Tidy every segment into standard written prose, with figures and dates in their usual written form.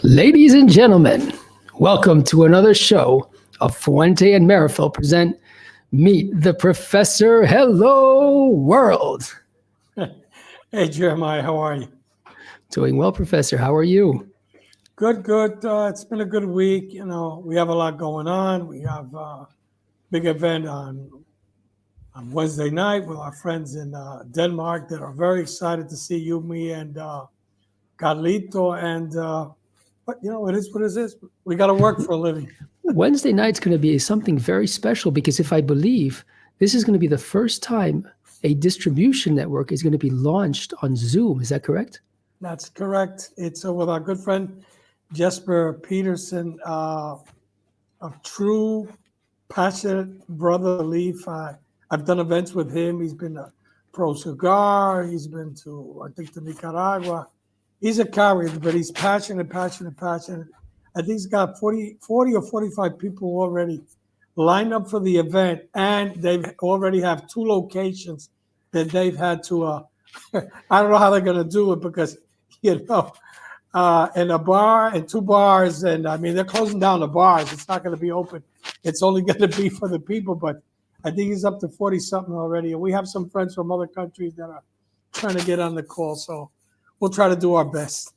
Ladies and gentlemen, welcome to another show of Fuente and Marifel present Meet the Professor. Hello, world. Hey, Jeremiah, how are you? Doing well, Professor. How are you? Good, good. It's been a good week. You know, we have a lot going on. We have a big event on Wednesday night with our friends in Denmark that are very excited to see you, me, and Carlito. But, you know, it is what it is. We got to work for a living. Wednesday night's going to be something very special because if I believe this is going to be the first time a distribution network is going to be launched on Zoom. Is that correct? That's correct. It's with our good friend Jesper Peterson, a true, passionate brother belief. I've done events with him. He's been a Pro Cigar. He's been to, I think, to Nicaragua. He's a character, but he's passionate. I think he's got 40 or 45 people already lined up for the event, and they already have 2 locations that they've had to, I don't know how they're going to do it because, you know, and a bar and 2 bars. And I mean, they're closing down the bars. It's not going to be open. It's only going to be for the people, but I think he's up to 40 something already. And we have some friends from other countries that are trying to get on the call. So we'll try to do our best.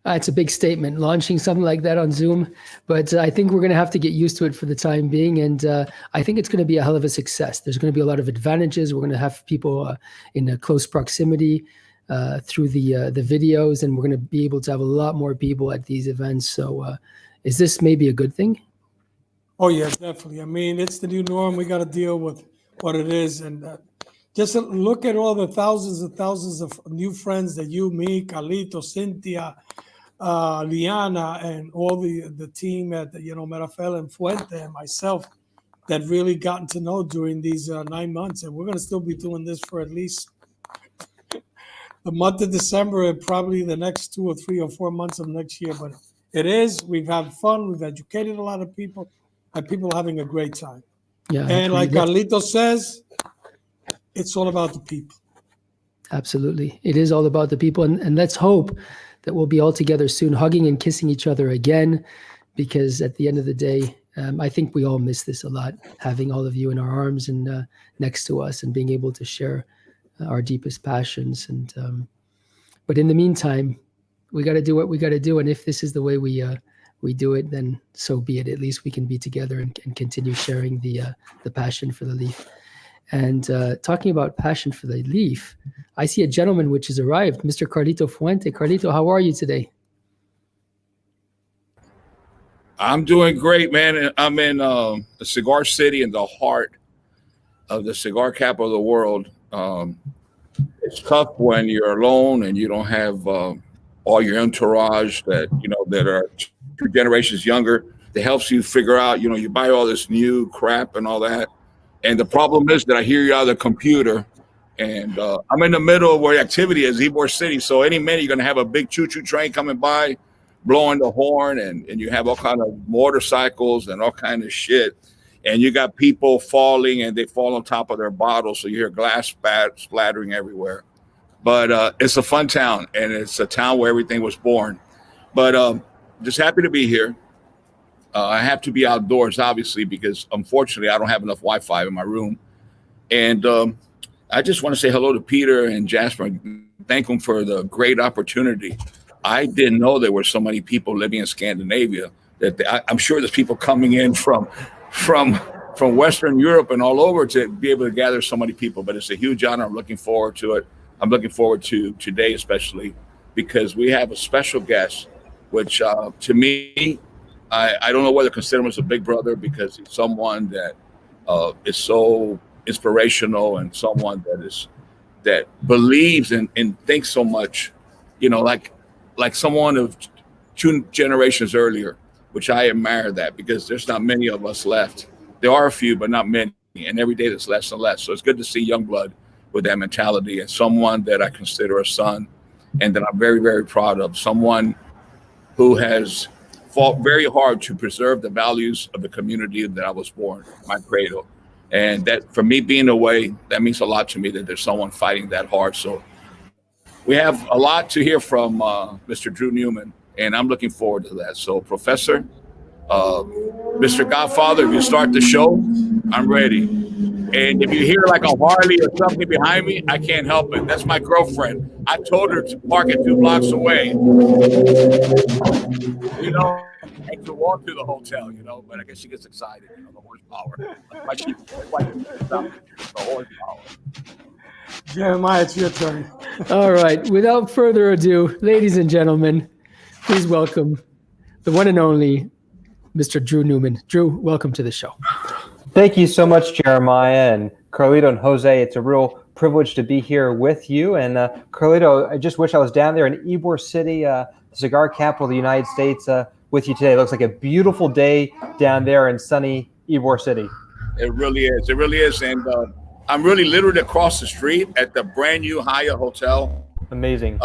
It's a big statement, launching something like that on Zoom, but I think we're going to have to get used to it for the time being. And I think it's going to be a hell of a success. There's going to be a lot of advantages. We're going to have people in a close proximity through the videos, and we're going to be able to have a lot more people at these events. So is this maybe a good thing? Oh, yeah, definitely. I mean, it's the new norm. We got to deal with what it is. And just look at all the thousands of new friends that you, me, Carlito, Cynthia, Liana, and all the team at Marifel and Fuente and myself that really gotten to know during these 9 months. And we're going to still be doing this for at least the month of December and probably the next 2 or 3 or 4 months of next year. But we've had fun. We've educated a lot of people, and people are having a great time. Yeah, and like Carlito says, it's all about the people. Absolutely. It is all about the people. And let's hope that we'll be all together soon, hugging and kissing each other again, because at the end of the day, I think we all miss this a lot, having all of you in our arms and next to us and being able to share our deepest passions. And but in the meantime, we got to do what we got to do. And if this is the way we do it, then so be it. At least we can be together and continue sharing the passion for the leaf. And talking about passion for the leaf, I see a gentleman which has arrived, Mr. Carlito Fuente. Carlito, how are you today? I'm doing great, man. I'm in the cigar city in the heart of the cigar capital of the world. It's tough when you're alone and you don't have all your entourage that are 2 generations younger that helps you figure out, you buy all this new crap and all that. And the problem is that I hear you out of the computer, and I'm in the middle of where the activity is, Ybor City. So any minute you're going to have a big choo-choo train coming by, blowing the horn, and you have all kind of motorcycles and all kind of shit. And you got people falling, and they fall on top of their bottles, so you hear glass splattering everywhere. But it's a fun town, and it's a town where everything was born. But just happy to be here. I have to be outdoors, obviously, because unfortunately I don't have enough Wi-Fi in my room. And I just want to say hello to Peter and Jasper and thank them for the great opportunity. I didn't know there were so many people living in Scandinavia. I'm sure there's people coming in from Western Europe and all over to be able to gather so many people. But it's a huge honor. I'm looking forward to it. I'm looking forward to today, especially because we have a special guest, which to me, I don't know whether to consider him as a big brother because he's someone that is so inspirational and someone that believes and thinks so much, like someone of 2 generations earlier, which I admire that because there's not many of us left. There are a few, but not many. And every day there's less and less. So it's good to see young blood with that mentality and someone that I consider a son and that I'm very, very proud of. Someone who has fought very hard to preserve the values of the community that I was born, my cradle. And that for me being away, that means a lot to me that there's someone fighting that hard. So we have a lot to hear from Mr. Drew Newman. and I'm looking forward to that. So, Professor, Mr. Godfather, if you start the show, I'm ready. And if you hear like a Harley or something behind me, I can't help it. That's my girlfriend. I told her to park it 2 blocks away, and to walk to the hotel, but I guess she gets excited, the horsepower. That's why she the horsepower. Jeremiah, it's your turn. All right. Without further ado, ladies and gentlemen, please welcome the one and only Mr. Drew Newman. Drew, welcome to the show. Thank you so much, Jeremiah and Carlito and Jose. It's a real privilege to be here with you. And Carlito, I just wish I was down there in Ybor City, the cigar capital of the United States, with you today. It looks like a beautiful day down there in sunny Ybor City. It really is. It really is. And I'm really literally across the street at the brand new Hyatt Hotel. Amazing.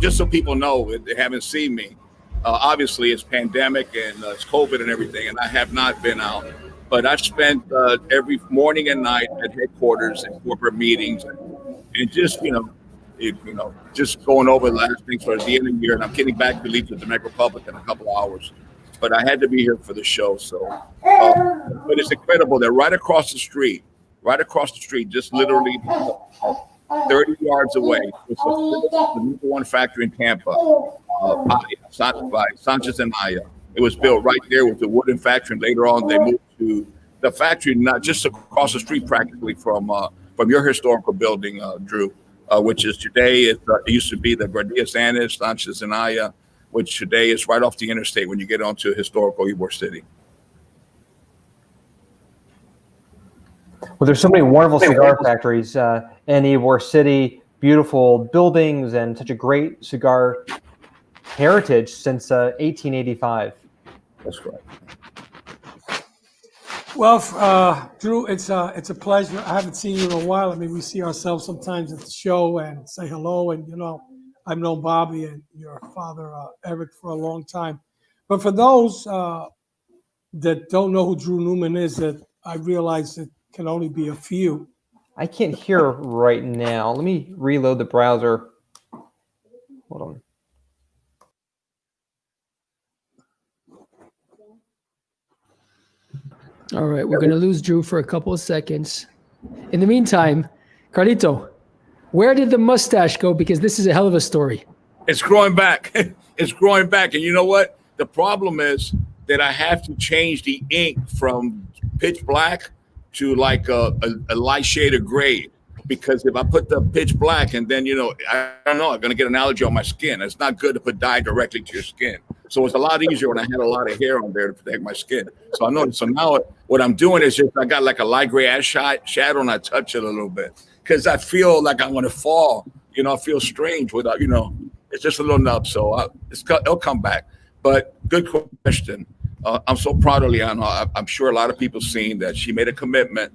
Just so people know, if they haven't seen me, obviously it's pandemic and it's COVID and everything, and I have not been out. But I've spent every morning and night at headquarters and corporate meetings, and just just going over the last things for the end of the year. And I'm getting back to leave to the Dominican Republic in a couple of hours. But I had to be here for the show. So, but it's incredible that right across the street, just literally 30 yards away, it's the number one factory in Tampa, by Sanchez and Aya. It was built right there with the wooden factory, and later on they moved to the factory, not just across the street, practically from your historical building, Drew, which is today it used to be the Grandia Sanchez, Sanchez and Aya, which today is right off the interstate when you get onto historical Ybor City. Well, there's so many wonderful cigar factories in Ybor City, beautiful buildings, and such a great cigar heritage since 1885. That's correct. Well, Drew, it's a pleasure. I haven't seen you in a while. I mean, we see ourselves sometimes at the show and say hello. And, I've known Bobby and your father, Eric, for a long time. But for those that don't know who Drew Newman is, that I realize it can only be a few. I can't hear right now. Let me reload the browser. Hold on. All right. We're going to lose Drew for a couple of seconds. In the meantime, Carlito, where did the mustache go? Because this is a hell of a story. It's growing back. It's growing back. And you know what? The problem is that I have to change the ink from pitch black to like a light shade of gray. Because if I put the pitch black and then, I don't know, I'm going to get an allergy on my skin. It's not good to put dye directly to your skin. So it's a lot easier when I had a lot of hair on there to protect my skin. So I noticed. So now what I'm doing is just I got like a light gray ash shadow and I touch it a little bit because I feel like I'm going to fall. I feel strange without, it's just a little nub. So it'll come back. But good question. I'm so proud of Liana. I'm sure a lot of people seen that she made a commitment.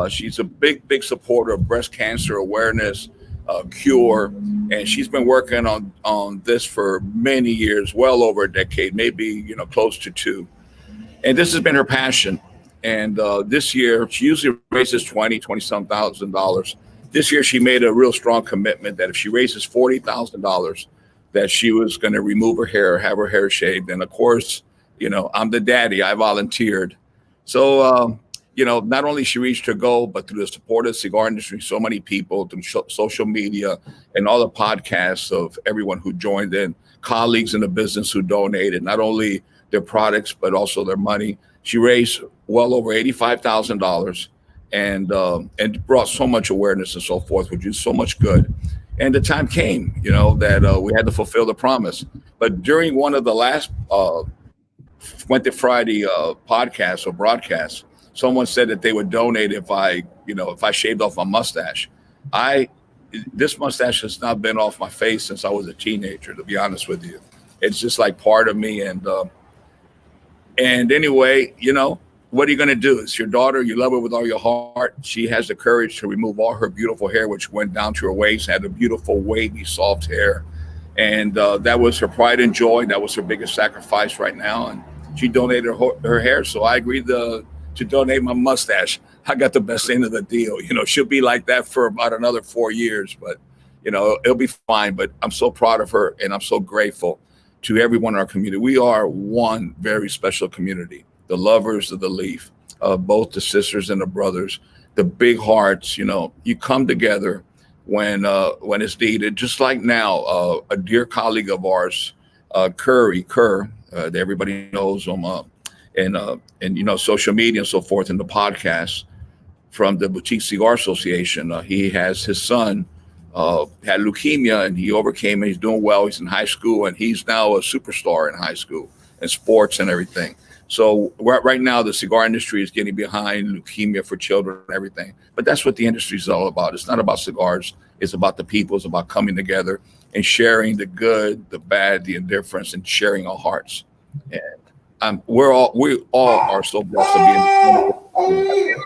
She's a big supporter of breast cancer awareness, cure, and she's been working on this for many years, well over a decade, maybe close to 2. And this has been her passion. And this year, she usually raises $20,000 $20,000. This year, she made a real strong commitment that if she raises $40,000, that she was going to remove her hair, have her hair shaved. And of course, I'm the daddy. I volunteered. So. Not only she reached her goal, but through the support of the cigar industry, so many people through social media and all the podcasts of everyone who joined in, colleagues in the business who donated, not only their products, but also their money. She raised well over $85,000 and brought so much awareness and so forth, which is so much good. And the time came, that we had to fulfill the promise. But during one of the last Wednesday Friday podcasts or broadcasts, someone said that they would donate if I shaved off my mustache. This mustache has not been off my face since I was a teenager, to be honest with you. It's just like part of me. And anyway, what are you going to do? It's your daughter. You love her with all your heart. She has the courage to remove all her beautiful hair, which went down to her waist, had a beautiful, wavy, soft hair. And that was her pride and joy. That was her biggest sacrifice right now. And she donated her hair. So I agreed to donate my mustache. I got the best end of the deal. She'll be like that for about another 4 years, but it'll be fine. But I'm so proud of her and I'm so grateful to everyone in our community. We are one very special community. The lovers of the leaf, both the sisters and the brothers, the big hearts. You come together when it's needed. Just like now, a dear colleague of ours, Kerr, that everybody knows him, and social media and so forth, and the podcast from the Boutique Cigar Association. He has his son had leukemia, and he overcame it. He's doing well. He's in high school, and he's now a superstar in high school and sports and everything. So right now, the cigar industry is getting behind leukemia for children and everything. But that's what the industry is all about. It's not about cigars. It's about the people. It's about coming together and sharing the good, the bad, the indifference, and sharing our hearts. And we all are so blessed to be in.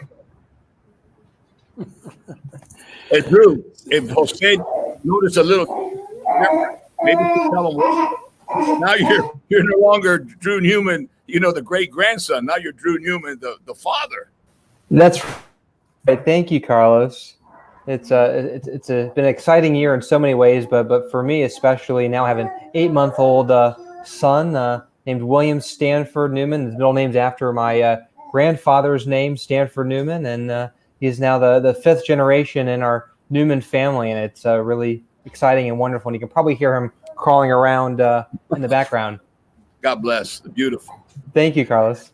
Hey, Drew, if Jose noticed a little, maybe you can tell him now you're no longer Drew Newman, the great grandson. Now you're Drew Newman, the father. That's right. Thank you, Carlos. It's been an exciting year in so many ways, but for me especially, now I have an 8-month-old son named William Stanford Newman. His middle name's after my grandfather's name, Stanford Newman, and he is now the 5th generation in our Newman family, and it's really exciting and wonderful. And you can probably hear him crawling around in the background. God bless. Beautiful. Thank you, Carlos.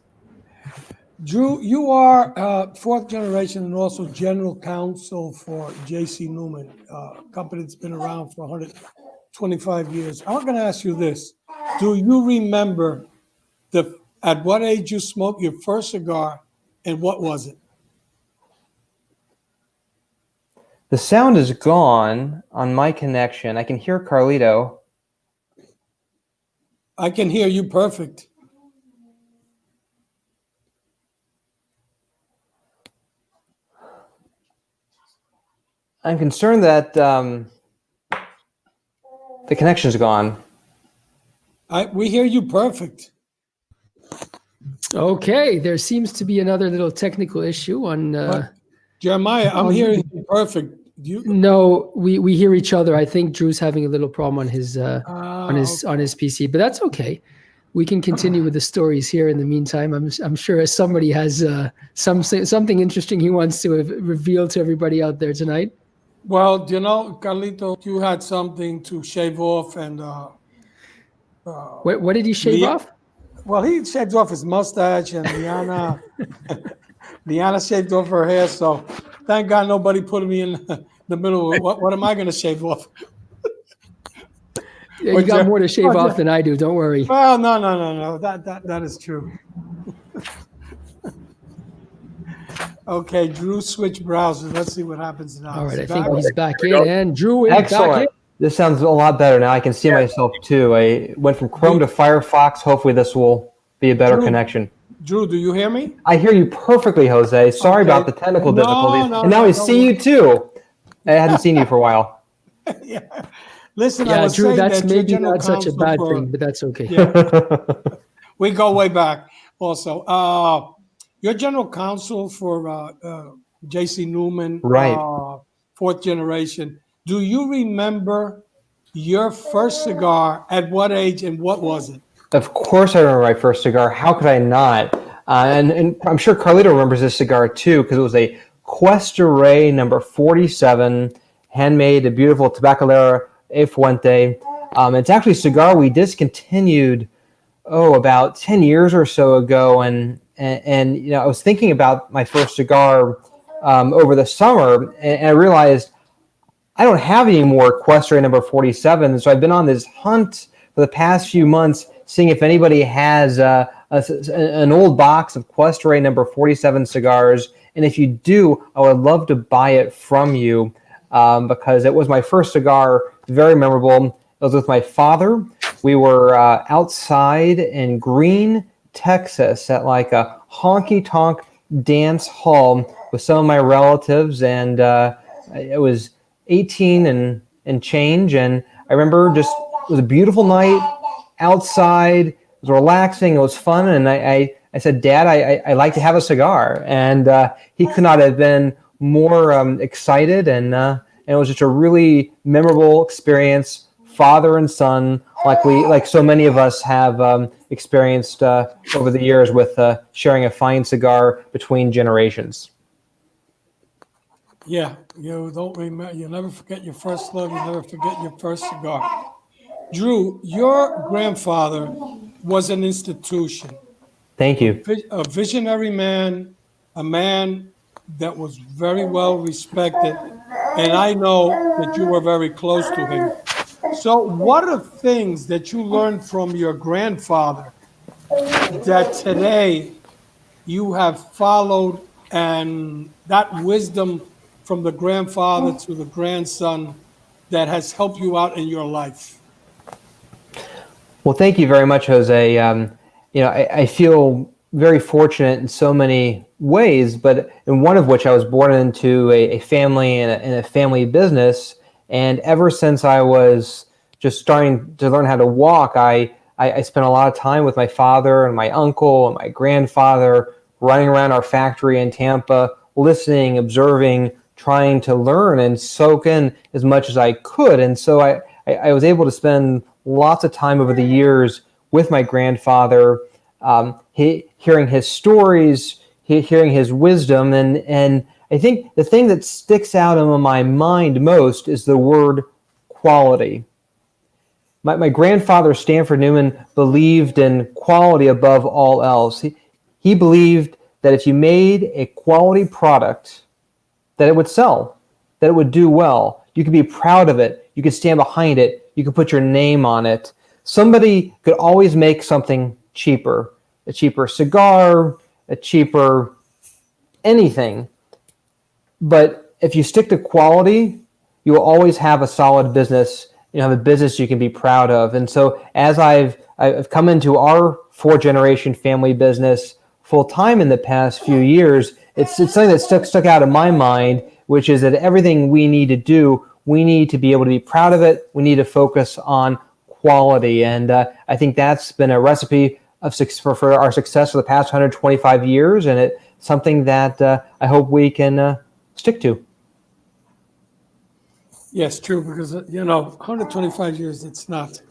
Drew, you are 4th generation and also general counsel for J.C. Newman, a company that's been around for 125 years. I'm going to ask you this. Do you remember at what age you smoked your first cigar, and what was it? The sound is gone on my connection. I can hear Carlito. I can hear you perfect. I'm concerned that the connection's gone. We hear you perfect. Okay, there seems to be another little technical issue on. Jeremiah, I'm hearing you perfect. No, we hear each other. I think Drew's having a little problem on his on his PC, but that's okay. We can continue with the stories here in the meantime. I'm sure somebody has something interesting he wants to reveal to everybody out there tonight. Well, Carlito, you had something to shave off, and what did he shave off? Well, he shaved off his mustache, and Liana shaved off her hair. So, thank God nobody put me in the middle. What am I going to shave off? Yeah, you got more to shave off than I do. Don't worry. Well, no. That is true. Okay, Drew switched browsers. Let's see what happens now. All right, I think he's back in, and Drew is Excellent. back in. This sounds a lot better now. I can see myself too. I went from Chrome to Firefox. Hopefully this will be a better connection. Drew, do you hear me? I hear you perfectly, Jose. Sorry about the technical difficulties. And now I see you too. I hadn't seen you for a while. Yeah. Listen, Yeah, I was Drew, saying that's that maybe not such a bad thing, but that's okay. Yeah. We go way back also. You're general counsel for J.C. Newman, right? 4th generation. Do you remember your first cigar? At what age and what was it? Of course I remember my first cigar. How could I not? And I'm sure Carlito remembers this cigar too, because it was a Cuesta Rey number 47, handmade, a beautiful Tabacalera E Fuente. It's actually a cigar we discontinued, about 10 years or so ago. And I was thinking about my first cigar over the summer, and I realized I don't have any more Cuesta Rey number 47. So I've been on this hunt for the past few months, seeing if anybody has an old box of Cuesta Rey number 47 cigars. And if you do, I would love to buy it from you because it was my first cigar, very memorable. It was with my father. We were outside in Green, Texas at like a honky-tonk dance hall with some of my relatives. And it was 18 and change. And I remember it was a beautiful night outside. It was relaxing. It was fun. And I said, Dad, I like to have a cigar. And he could not have been more excited. And it was just a really memorable experience, father and son like so many of us have experienced over the years with sharing a fine cigar between generations. Yeah, you don't remember. You never forget your first love. You never forget your first cigar. Drew, your grandfather was an institution, Thank you. a visionary man, a man that was very well respected, and I know that you were very close to him. So, what are things that you learned from your grandfather that today you have followed, and that wisdom from the grandfather to the grandson that has helped you out in your life? Well, thank you very much, Jose. I feel very fortunate in so many ways, but in one of which I was born into a family and a family business. And ever since I was just starting to learn how to walk, I spent a lot of time with my father and my uncle and my grandfather running around our factory in Tampa, listening, observing, trying to learn and soak in as much as I could. And so I was able to spend lots of time over the years with my grandfather, hearing his stories, hearing his wisdom. And I think the thing that sticks out in my mind most is the word quality. My grandfather, Stanford Newman, believed in quality above all else. He believed that if you made a quality product, that it would sell, that it would do well. You could be proud of it. You could stand behind it. You could put your name on it. Somebody could always make something cheaper, a cheaper cigar, a cheaper anything. But if you stick to quality, you will always have a solid business. You have a business you can be proud of. And so as I've come into our 4-generation family business full time in the past few years, it's something that stuck out in my mind, which is that everything we need to do, we need to be able to be proud of it. We need to focus on quality. And I think that's been a recipe for our success for the past 125 years. And it's something that I hope we can stick to. Yes, true, because 125 years, it's not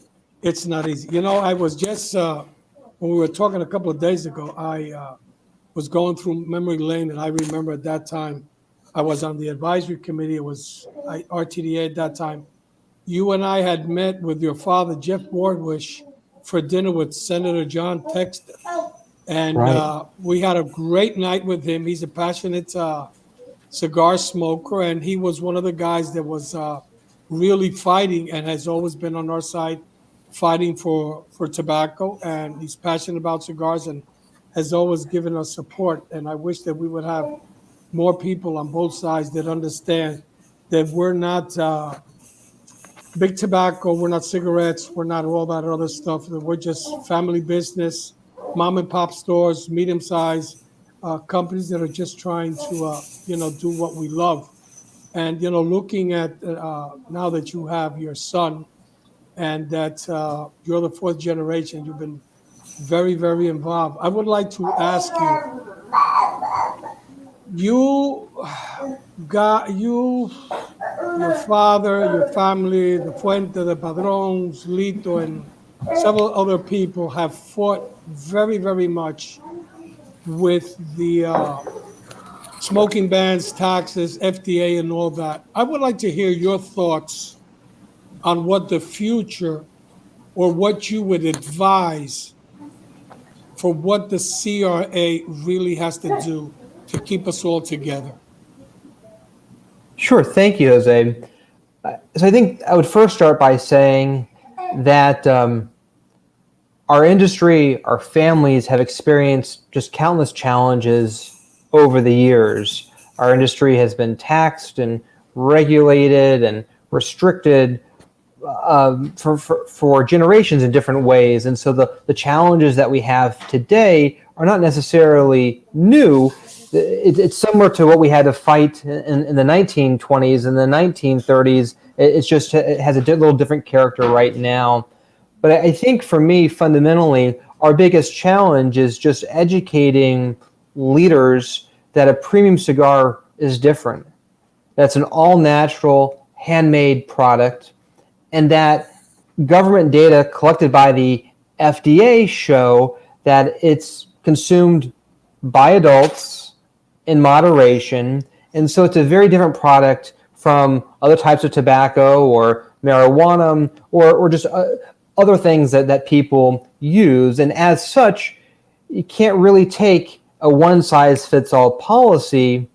easy. I was just when we were talking a couple of days ago, I was going through memory lane, and I remember at that time I was on the advisory committee. It was RTDA at that time. You and I had met with your father, Jeff Wardwish, for dinner with Senator John Texter, and Right. we had a great night with him. He's a passionate cigar smoker, and he was one of the guys that was really fighting and has always been on our side, fighting for tobacco. And he's passionate about cigars and has always given us support. And I wish that we would have more people on both sides that understand that we're not big tobacco, we're not cigarettes, we're not all that other stuff. That we're just family business, mom and pop stores, medium size companies that are just trying to do what we love. And looking at now that you have your son, and that you're the 4th generation, you've been very, very involved. I would like to ask you your father, your family, the Fuente, the Padrones, Lito, and several other people have fought very, very much with the smoking bans, taxes, FDA, and all that. I would like to hear your thoughts on what the future, or what you would advise for what the CRA really has to do to keep us all together. Sure. Thank you, Jose. So I think I would first start by saying that our industry, our families have experienced just countless challenges over the years. Our industry has been taxed and regulated and restricted for generations in different ways. And so the challenges that we have today are not necessarily new. It's similar to what we had to fight in the 1920s and the 1930s. It has a little different character right now. But I think for me, fundamentally, our biggest challenge is just educating leaders that a premium cigar is different. That's an all-natural, handmade product, and that government data collected by the FDA show that it's consumed by adults in moderation. And so it's a very different product from other types of tobacco or marijuana or just other things that people use. And as such, you can't really take a one-size-fits-all policy,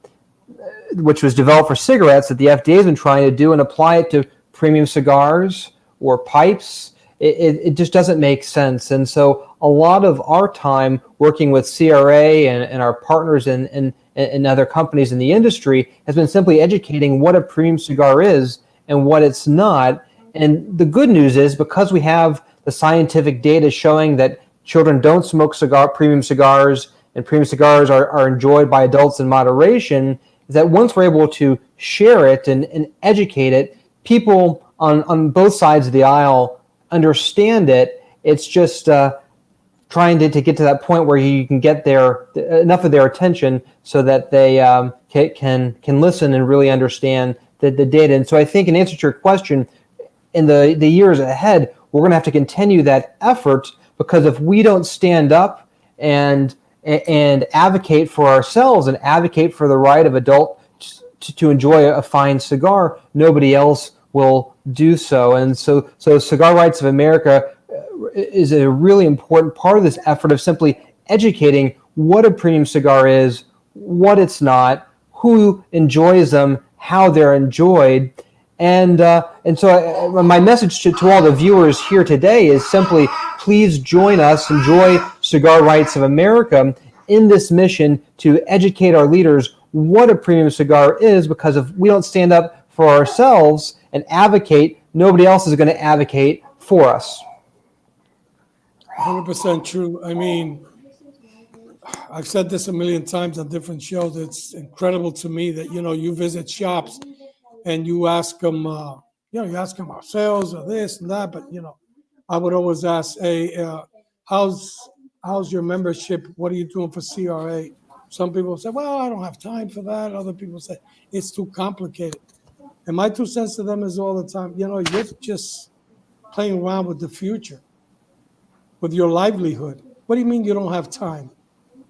which was developed for cigarettes that the FDA has been trying to do, and apply it to premium cigars or pipes. It just doesn't make sense. And so a lot of our time working with CRA and our partners and other companies in the industry has been simply educating what a premium cigar is and what it's not. And the good news is, because we have the scientific data showing that children don't smoke premium cigars, and premium cigars are enjoyed by adults in moderation, is that once we're able to share it and educate it, people on both sides of the aisle understand it. It's just trying to get to that point where you can get enough of their attention so that they can listen and really understand the data. And so I think, in answer to your question, in the years ahead, we're going to have to continue that effort, because if we don't stand up and advocate for ourselves and advocate for the right of adults to enjoy a fine cigar, nobody else will do so. And so Cigar Rights of America is a really important part of this effort of simply educating what a premium cigar is, what it's not, who enjoys them, how they're enjoyed. And so my message to all the viewers here today is simply, please join us, enjoy Cigar Rights of America in this mission to educate our leaders what a premium cigar is, because if we don't stand up for ourselves and advocate, nobody else is going to advocate for us. 100% true. I mean, I've said this a million times on different shows. It's incredible to me that, you visit shops and you ask them, you ask them our sales or this and that. But, I would always ask, hey, how's your membership? What are you doing for CRA? Some people say, well, I don't have time for that. Other people say, it's too complicated. And my 2 cents to them is all the time, you're just playing around with the future, with your livelihood. What do you mean you don't have time?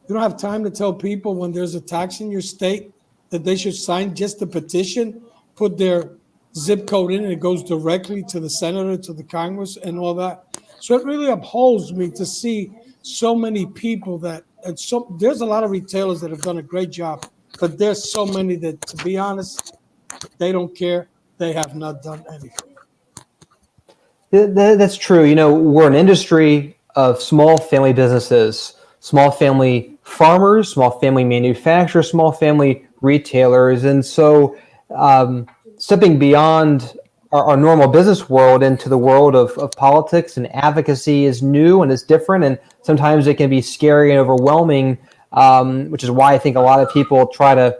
You don't have time to tell people when there's a tax in your state that they should sign just a petition, put their zip code in, and it goes directly to the senator, to the Congress, and all that. So it really upholds me to see so many people there's a lot of retailers that have done a great job, but there's so many that, to be honest, they don't care. They have not done anything. That's true. We're an industry of small family businesses, small family farmers, small family manufacturers, small family retailers. And so stepping beyond our normal business world into the world of politics and advocacy is new and is different. And sometimes it can be scary and overwhelming, which is why I think a lot of people try to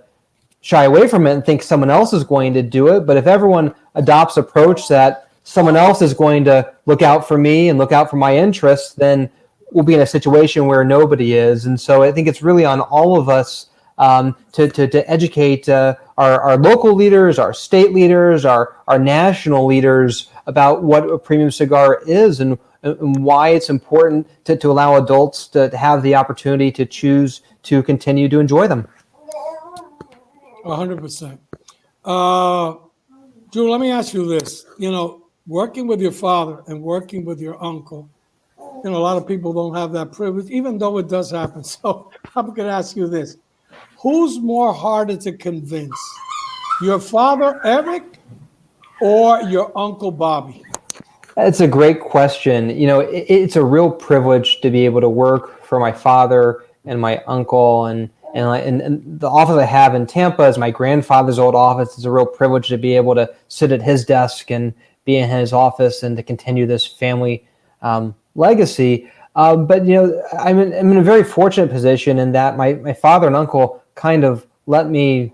shy away from it and think someone else is going to do it. But if everyone adopts an approach that someone else is going to look out for me and look out for my interests, then we'll be in a situation where nobody is. And so I think it's really on all of us to educate our local leaders, our state leaders, our national leaders about what a premium cigar is and why it's important to allow adults to have the opportunity to choose to continue to enjoy them. 100%. Drew, let me ask you this. Working with your father and working with your uncle, a lot of people don't have that privilege, even though it does happen. So I'm going to ask you this. Who's more harder to convince, your father, Eric, or your uncle, Bobby? That's a great question. It's a real privilege to be able to work for my father and my uncle, and the office I have in Tampa is my grandfather's old office. It's a real privilege to be able to sit at his desk and be in his office and to continue this family legacy. But I'm in a very fortunate position in that my father and uncle kind of let me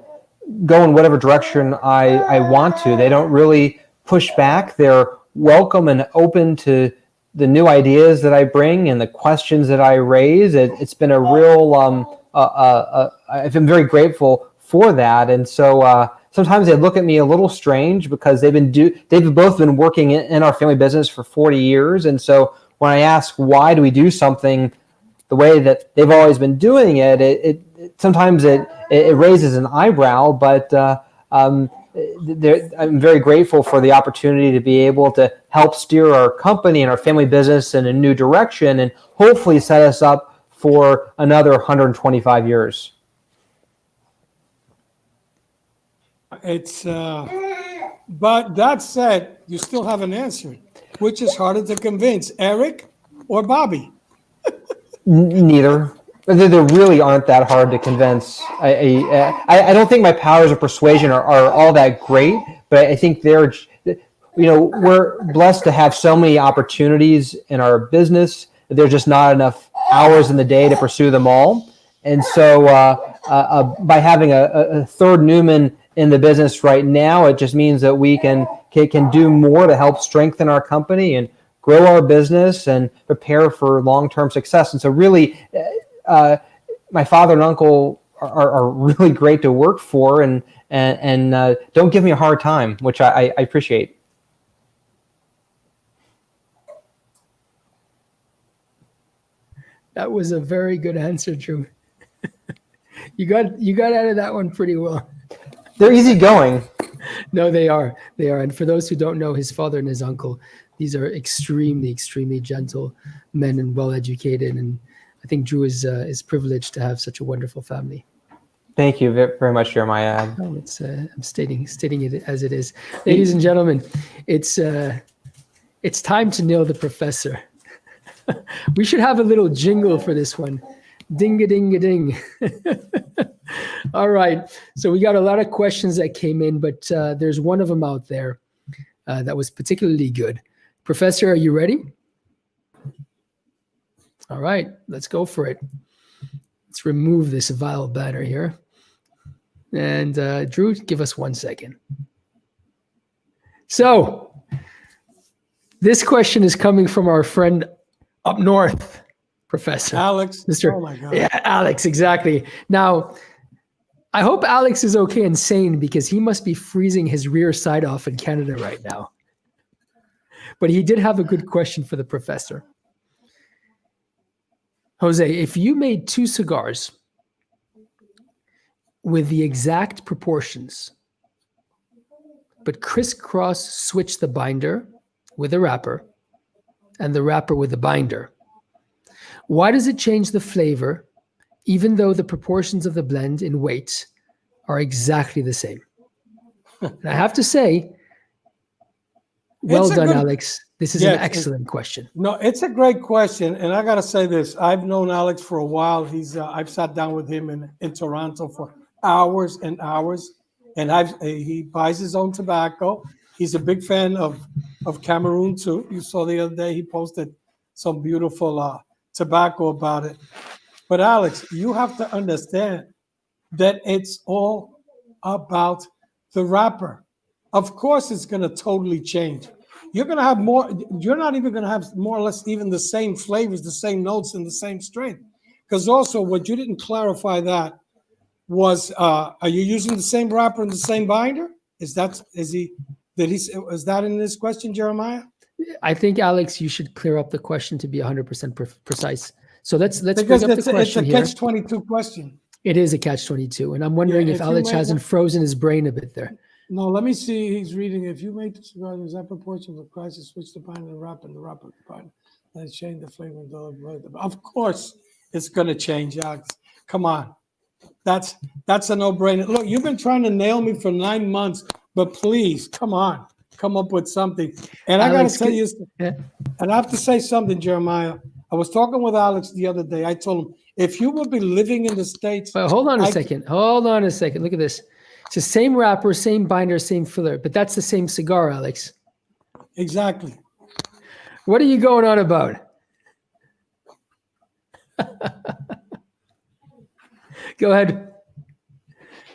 go in whatever direction I want to. They don't really push back. They're welcome and open to the new ideas that I bring and the questions that I raise. It's been a real I've been very grateful for that. And so sometimes they look at me a little strange because they've both been working in our family business for 40 years. And so when I ask why do we do something the way that they've always been doing it, sometimes it raises an eyebrow, but I'm very grateful for the opportunity to be able to help steer our company and our family business in a new direction and hopefully set us up for another 125 years. But that said, you still haven't answered. Which is harder to convince, Eric or Bobby? Neither. They really aren't that hard to convince. I don't think my powers of persuasion are all that great, but I think we're blessed to have so many opportunities in our business. There's just not enough hours in the day to pursue them all. And so by having a third Newman in the business right now, it just means that we can do more to help strengthen our company and grow our business and prepare for long-term success. And so really, my father and uncle are really great to work for and don't give me a hard time, which I appreciate. That was a very good answer, Drew. You got out of that one pretty well. They're easygoing. No, they are. They are. And for those who don't know, his father and his uncle, these are extremely, extremely gentle men and well-educated. And I think Drew is privileged to have such a wonderful family. Thank you very much, Jeremiah. Oh, I'm stating it as it is. Ladies and gentlemen, it's time to nail the professor. We should have a little jingle for this one. Ding-a-ding-a-ding. All right. So we got a lot of questions that came in, but there's one of them out there that was particularly good. Professor, are you ready? All right. Let's go for it. Let's remove this vile banner here. And Drew, give us 1 second. So this question is coming from our friend up north, Professor Alex. Mr. Oh my God. Yeah, Alex, exactly. Now, I hope Alex is okay and sane because he must be freezing his rear side off in Canada right now. But he did have a good question for the professor. Jose, if you made 2 cigars with the exact proportions, but crisscross switch the binder with the wrapper and the wrapper with the binder, why does it change the flavor even though the proportions of the blend in weight are exactly the same? And I have to say, well done, Alex. This is an excellent question. No, it's a great question. And I got to say this. I've known Alex for a while. I've sat down with him in Toronto for hours and hours. And he buys his own tobacco. He's a big fan of Cameroon too. You saw the other day he posted some beautiful tobacco about it. But Alex, you have to understand that it's all about the wrapper. Of course, it's going to totally change. You're going to have more. You're not even going to have more or less even the same flavors, the same notes, and the same strength. Because also, what you didn't clarify that was, are you using the same wrapper and the same binder? Is that in this question, Jeremiah? I think, Alex, you should clear up the question to be 100% precise. So let's bring up the question here. It's a catch-22 question. It is a catch-22, and I'm wondering if Alex hasn't frozen his brain a bit there. No, let me see. He's reading. If you make the cigar in that proportion of price, switch the binder and the wrapper the binder, then change the flavor. Of course, it's going to change, Alex. Come on. That's a no-brainer. Look, you've been trying to nail me for 9 months, but please, come on. Come up with something. And I got to tell you, and I have to say something, Jeremiah. I was talking with Alex the other day. I told him, if you would be living in the States. But hold on a second. Hold on a second. Look at this. It's the same wrapper, same binder, same filler, but that's the same cigar, Alex. Exactly. What are you going on about? Go ahead.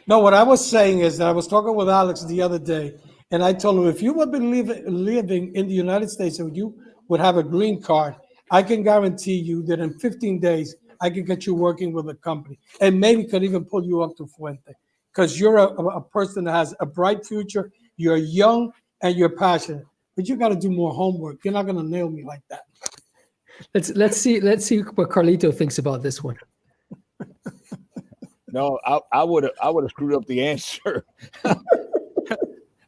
No, what I was saying is that I was talking with Alex the other day, and I told him, if you would be living in the United States and you would have a green card, I can guarantee you that in 15 days, I could get you working with a company and maybe could even pull you up to Fuente. because you're a person that has a bright future. You're young and you're passionate, but you got to do more homework. You're not going to nail me like that. Let's see what Carlito thinks about this one. No, I would have screwed up the answer.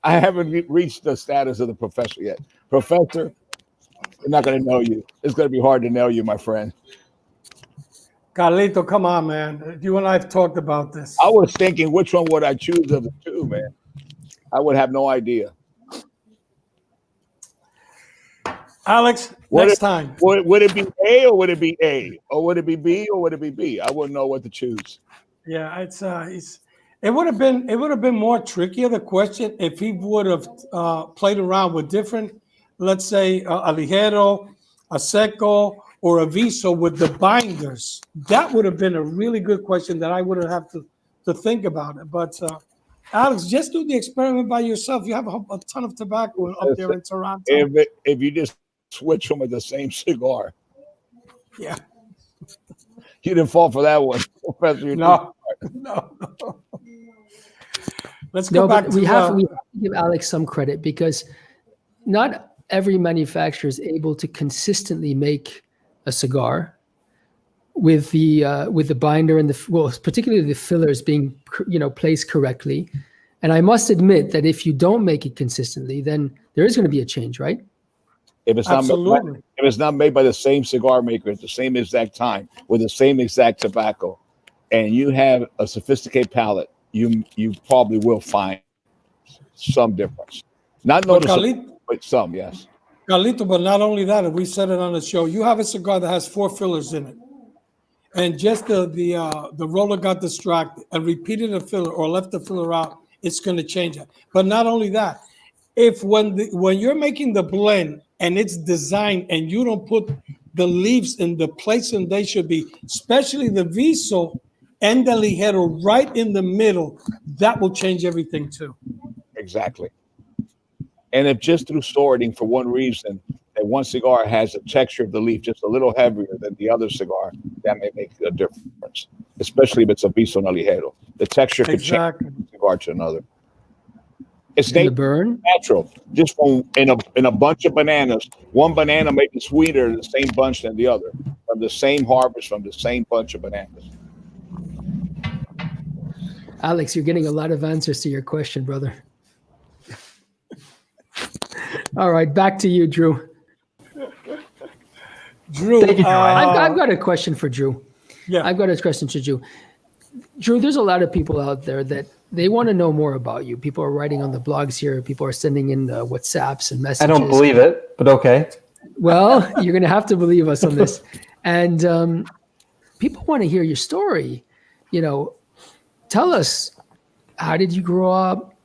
I haven't reached the status of the professor yet. Professor, they're not going to know you. It's going to be hard to know you, my friend. Carlito, come on, man. You and I have talked about this. I was thinking, which one would I choose of the two, man? I would have no idea. Alex, next time. Would it be A or would it be A? Or would it be B or would it be B? I wouldn't know what to choose. Yeah, it would have been more trickier, the question, if he would have played around with different, let's say a ligero, a seco, or a viso with the binders. That would have been a really good question that I would have to think about it. But Alex, just do the experiment by yourself. You have a ton of tobacco up there in Toronto. If you just switch them with the same cigar. Yeah. You didn't fall for that one, Professor. No. Let's go back to we have to give Alex some credit, because not every manufacturer is able to consistently make a cigar with the binder and particularly the fillers being placed correctly. And I must admit that if you don't make it consistently, then there is going to be a change, right? If it's not made by the same cigar maker at the same exact time with the same exact tobacco, and you have a sophisticated palate, you probably will find some difference. Not noticeable, but some, yes. Carlito, but not only that, and we said it on the show, you have a cigar that has 4 fillers in it, and just the roller got distracted and repeated a filler or left the filler out, it's going to change it. But not only that, if when you're making the blend and it's designed and you don't put the leaves in the place and they should be, especially the viso and the ligero right in the middle, that will change everything too. Exactly. And if just through sorting, for one reason, that one cigar has a texture of the leaf just a little heavier than the other cigar, that may make a difference, especially if it's a viso and a ligero. The texture could change from one cigar to another. It's natural. Just in a bunch of bananas, one banana may be sweeter in the same bunch than the other, from the same harvest, from the same bunch of bananas. Alex, you're getting a lot of answers to your question, brother. All right, back to you, Drew. Drew, thank you, I've got a question for Drew. Yeah, I've got a question to Drew. Drew, there's a lot of people out there that they want to know more about you. People are writing on the blogs here. People are sending in WhatsApps and messages. I don't believe it, but okay. Well, you're going to have to believe us on this. And people want to hear your story. Tell us, how did you grow up?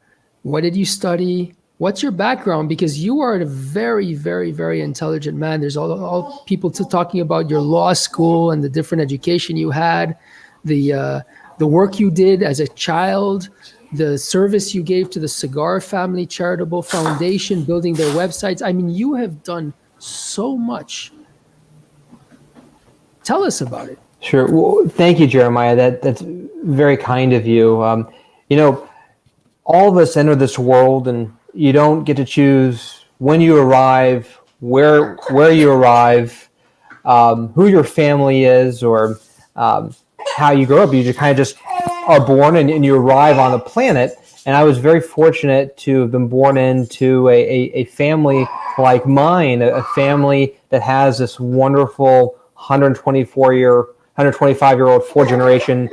What did you study? What's your background? Because you are a very, very, very intelligent man. There's all people talking about your law school and the different education you had, the work you did as a child, the service you gave to the Cigar Family Charitable Foundation, building their websites. I mean, you have done so much. Tell us about it. Sure. Well, thank you, Jeremiah. That's very kind of you. All of us enter this world, and you don't get to choose when you arrive, where you arrive, who your family is, or how you grow up. You just kind of just are born and you arrive on the planet. And I was very fortunate to have been born into a family like mine, a family that has this wonderful 125-year-old 4th-generation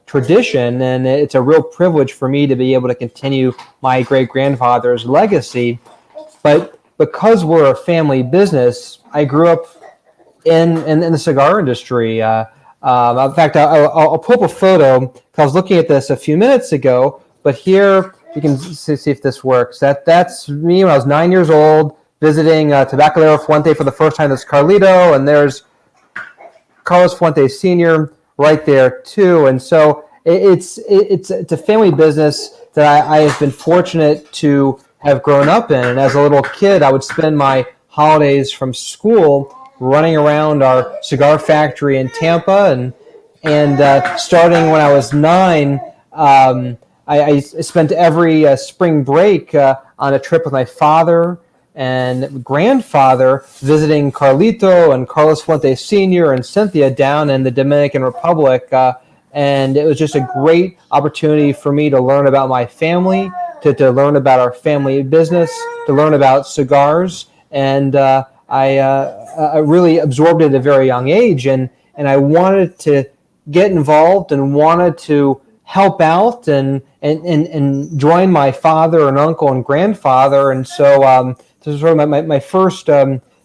tradition. And it's a real privilege for me to be able to continue my great-grandfather's legacy. But because we're a family business, I grew up in the cigar industry. In fact, I'll pull up a photo. I was looking at this a few minutes ago, but here you can see if this works. That's me when I was 9 years old, visiting Tabacalero Fuente for the first time. That's Carlito, and there's Carlos Fuente Sr. right there too. And so it's a family business that I have been fortunate to have grown up in. And as a little kid, I would spend my holidays from school running around our cigar factory in Tampa, and starting when I was 9, I spent every spring break on a trip with my father and grandfather visiting Carlito and Carlos Fuentes Sr. and Cynthia down in the Dominican Republic. And it was just a great opportunity for me to learn about my family, to learn about our family business, to learn about cigars. And I really absorbed it at a very young age. And I wanted to get involved and wanted to help out and join my father and uncle and grandfather. And so this was sort of my first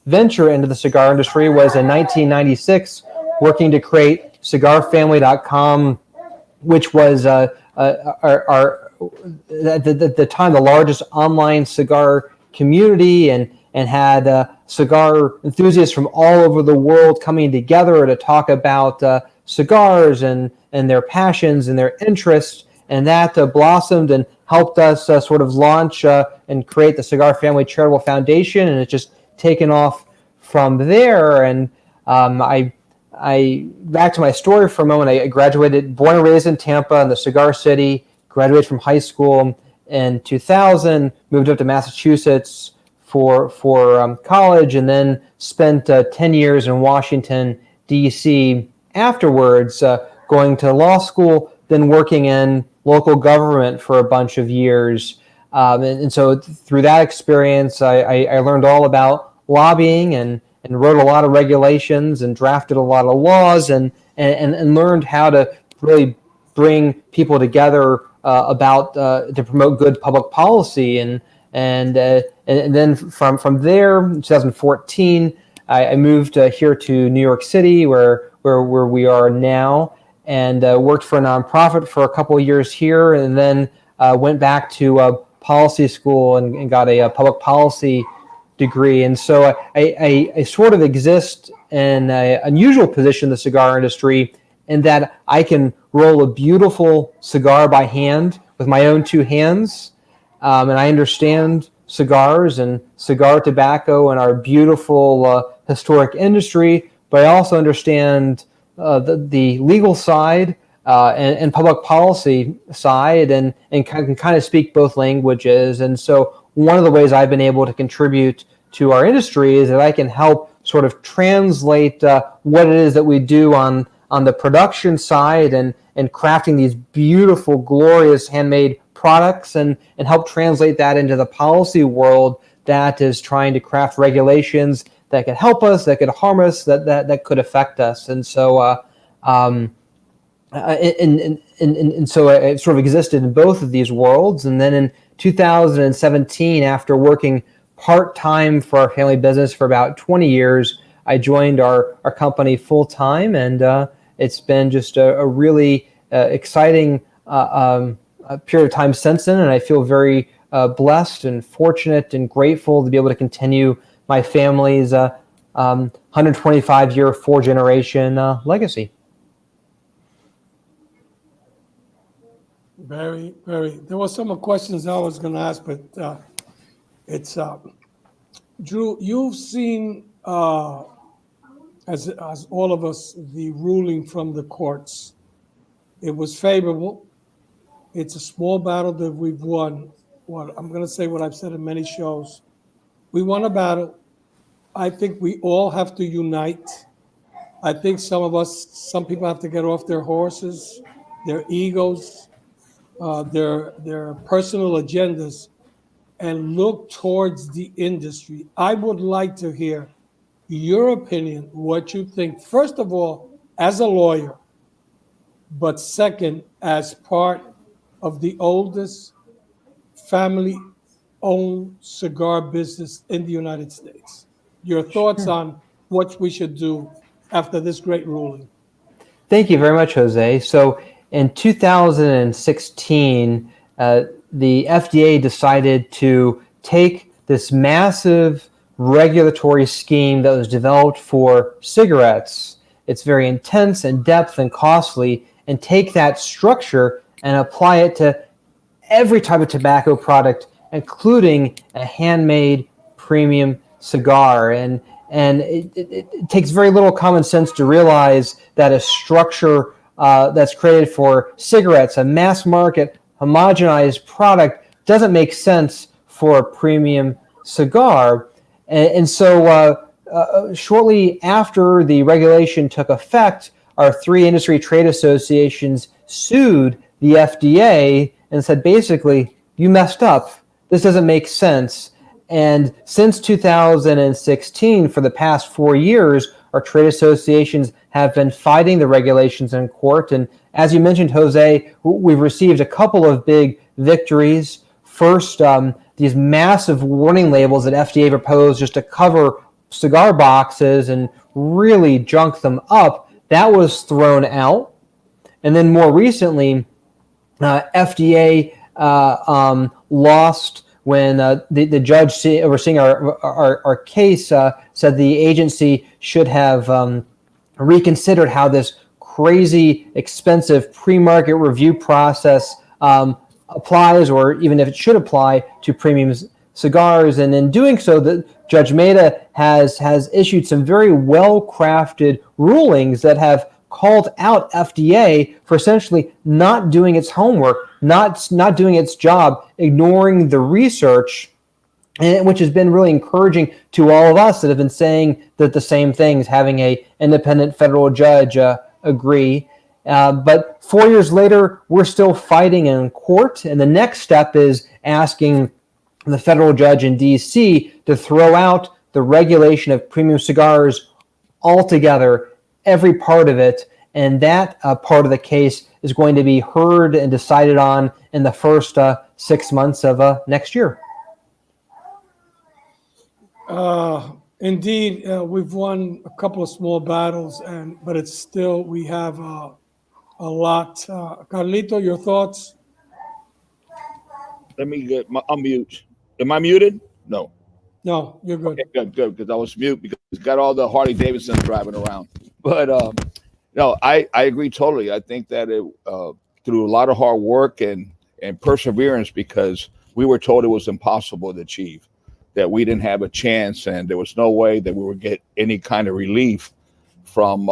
venture into the cigar industry was in 1996, working to create cigarfamily.com, which was at the time the largest online cigar community, and had cigar enthusiasts from all over the world coming together to talk about cigars and their passions and their interests. And that blossomed and helped us sort of launch and create the Cigar Family Charitable Foundation, and it's just taken off from there. And I back to my story for a moment. I graduated, born and raised in Tampa in the Cigar City, graduated from high school in 2000, moved up to Massachusetts for college, and then spent 10 years in Washington, D.C. afterwards, going to law school, then working in local government for a bunch of years. And so through that experience, I learned all about lobbying and wrote a lot of regulations and drafted a lot of laws and learned how to really bring people together about to promote good public policy. And then from there, in 2014, I moved here to New York City, where we are now, and worked for a nonprofit for a couple of years here, and then went back to policy school and got a public policy degree. And so I sort of exist in an unusual position in the cigar industry, in that I can roll a beautiful cigar by hand with my own two hands, and I understand cigars and cigar tobacco and our beautiful historic industry, but I also understand the legal side and public policy side, and can kind of speak both languages. And so one of the ways I've been able to contribute to our industry is that I can help sort of translate what it is that we do on the production side and crafting these beautiful, glorious handmade products, and help translate that into the policy world that is trying to craft regulations that could help us, that could harm us, that could affect us. And so and so I sort of existed in both of these worlds. And then in 2017, after working part-time for our family business for about 20 years, I joined our company full-time, and it's been just a really exciting period of time since then, and I feel very blessed and fortunate and grateful to be able to continue my family's 125-year, four-generation legacy. Very, very. There were some questions I was going to ask, but it's Drew. You've seen, as all of us, the ruling from the courts. It was favorable. It's a small battle that we've won. Well, I'm going to say what I've said in many shows. We won a battle. I think we all have to unite. I think some people have to get off their horses, their egos, their personal agendas, and look towards the industry. I would like to hear your opinion, what you think, first of all, as a lawyer, but second, as part of the oldest family-owned cigar business in the United States. Your thoughts on what we should do after this great ruling. Thank you very much, Jose. So in 2016, the FDA decided to take this massive regulatory scheme that was developed for cigarettes. It's very intense, in depth, and costly, and take that structure and apply it to every type of tobacco product, including a handmade premium cigar. And it takes very little common sense to realize that a structure that's created for cigarettes, a mass market, homogenized product doesn't make sense for a premium cigar. And so shortly after the regulation took effect, our three industry trade associations sued the FDA and said, basically, you messed up. This doesn't make sense. And since 2016, for the past 4 years, our trade associations have been fighting the regulations in court. And as you mentioned, Jose, we've received a couple of big victories. First, these massive warning labels that FDA proposed just to cover cigar boxes and really junk them up, that was thrown out. And then more recently, FDA lost when the judge overseeing our case said the agency should have reconsidered how this crazy expensive pre-market review process applies, or even if it should apply to premium cigars. And in doing so, Judge Mehta has issued some very well-crafted rulings that have called out FDA for essentially not doing its homework, not doing its job, ignoring the research, and which has been really encouraging to all of us that have been saying that the same things, having a independent federal judge agree. But 4 years later, we're still fighting in court, and the next step is asking the federal judge in D.C. to throw out the regulation of premium cigars altogether, every part of it, and that part of the case is going to be heard and decided on in the first 6 months of next year. Indeed, we've won a couple of small battles, but it's still, we have a lot. Carlito, your thoughts? Let me unmute. Am I muted? No. No, you're good. Okay, good, because I was mute because it's got all the Harley Davidsons driving around. But no, I agree totally. I think that it through a lot of hard work and perseverance, because we were told it was impossible to achieve, that we didn't have a chance, and there was no way that we would get any kind of relief from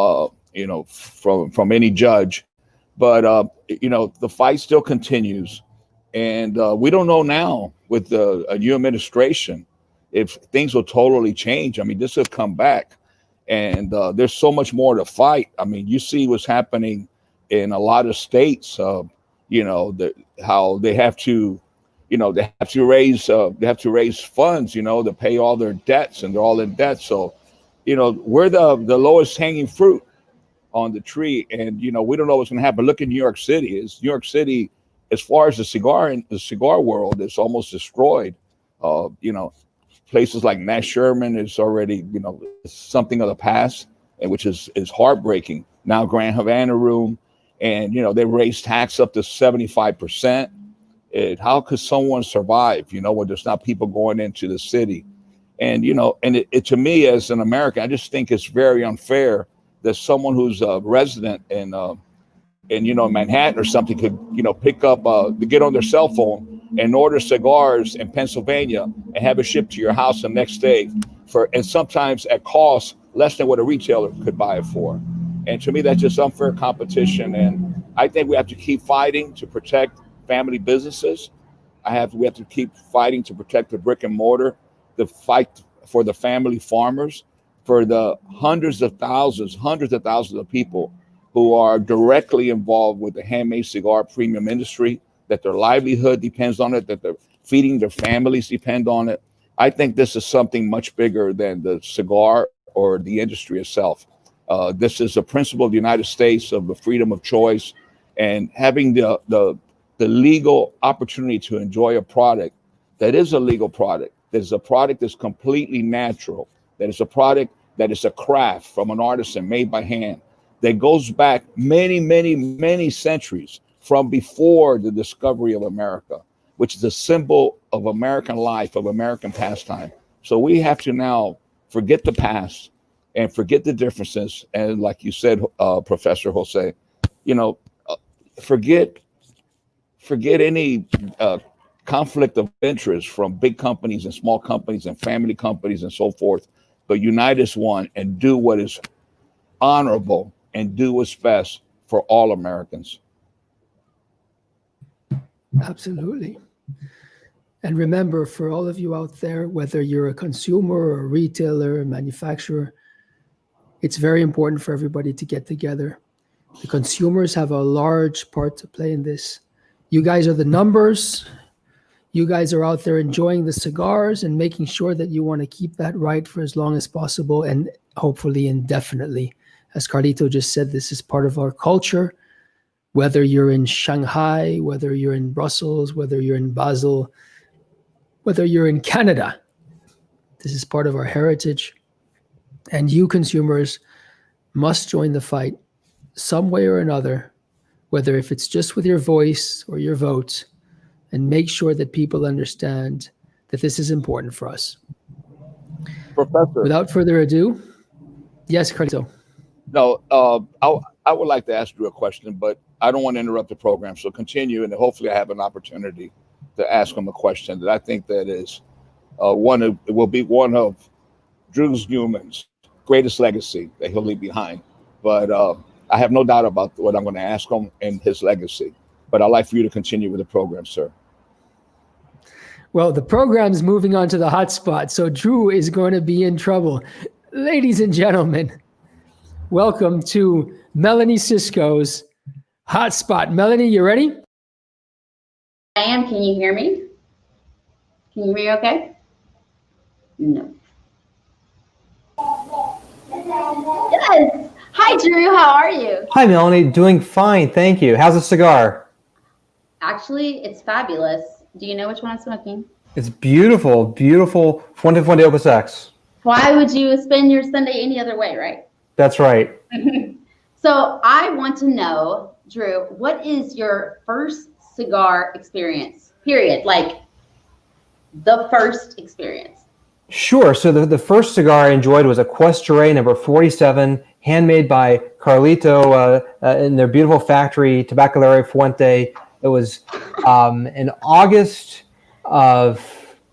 from any judge. But the fight still continues, and we don't know now with a new administration if things will totally change. I mean, this will come back, and there's so much more to fight. I mean, you see what's happening in a lot of states. How they have to, they have to raise funds, to pay all their debts, and they're all in debt. So, we're the lowest hanging fruit on the tree, and we don't know what's going to happen. Look at New York City. New York City, as far as the cigar world, is almost destroyed. Places like Nat Sherman is already, something of the past, and which is heartbreaking. Now Grand Havana Room, and they raised tax up to 75%. How could someone survive? When there's not people going into the city, and it to me as an American, I just think it's very unfair that someone who's a resident in Manhattan or something could pick up get on their cell phone and order cigars in Pennsylvania and have it shipped to your house the next day and sometimes at cost less than what a retailer could buy it for. And to me, that's just unfair competition. And I think we have to keep fighting to protect family businesses. We have to keep fighting to protect the brick and mortar, the fight for the family farmers, for the hundreds of thousands of people who are directly involved with the handmade cigar premium industry, that their livelihood depends on it, that they're feeding their families depend on it. I think this is something much bigger than the cigar or the industry itself. This is a principle of the United States of the freedom of choice, and having the legal opportunity to enjoy a product that is a legal product, that is a product that's completely natural, that is a product that is a craft from an artisan made by hand, that goes back many, many, many centuries from before the discovery of America, which is a symbol of American life, of American pastime. So we have to now forget the past and forget the differences. And like you said, Professor Jose, forget any conflict of interest from big companies and small companies and family companies and so forth, but unite as one and do what is honorable and do what's best for all Americans. Absolutely. And remember, for all of you out there, whether you're a consumer or a retailer, a manufacturer, it's very important for everybody to get together. The consumers have a large part to play in this. You guys are the numbers. You guys are out there enjoying the cigars and making sure that you want to keep that right for as long as possible and hopefully indefinitely. As Carlito just said, this is part of our culture. Whether you're in Shanghai, whether you're in Brussels, whether you're in Basel, whether you're in Canada, this is part of our heritage. And you consumers must join the fight some way or another, whether if it's just with your voice or your vote, and make sure that people understand that this is important for us. Professor. Without further ado, yes, Carlito. No, I would like to ask you a question, but I don't want to interrupt the program. So continue, and hopefully I have an opportunity to ask him a question that I think that is will be one of Drew Newman's greatest legacy that he'll leave behind. But I have no doubt about what I'm going to ask him and his legacy. But I'd like for you to continue with the program, sir. Well, the program's moving on to the hot spot, so Drew is going to be in trouble. Ladies and gentlemen, welcome to Melanie Cisco's Hot Spot. Melanie, you ready? I am. Can you hear me? Can you hear me okay? No. Yes. Hi, Drew. How are you? Hi, Melanie. Doing fine, thank you. How's the cigar? Actually, it's fabulous. Do you know which one I'm smoking? It's beautiful, beautiful Fuente Opus X. Why would you spend your Sunday any other way, right? That's right. So I want to know, Drew, what is your first cigar experience, period? Like the first experience. Sure. So the first cigar I enjoyed was a Cuestre number 47, handmade by Carlito in their beautiful factory, Tabacaleria Fuente. It was in August of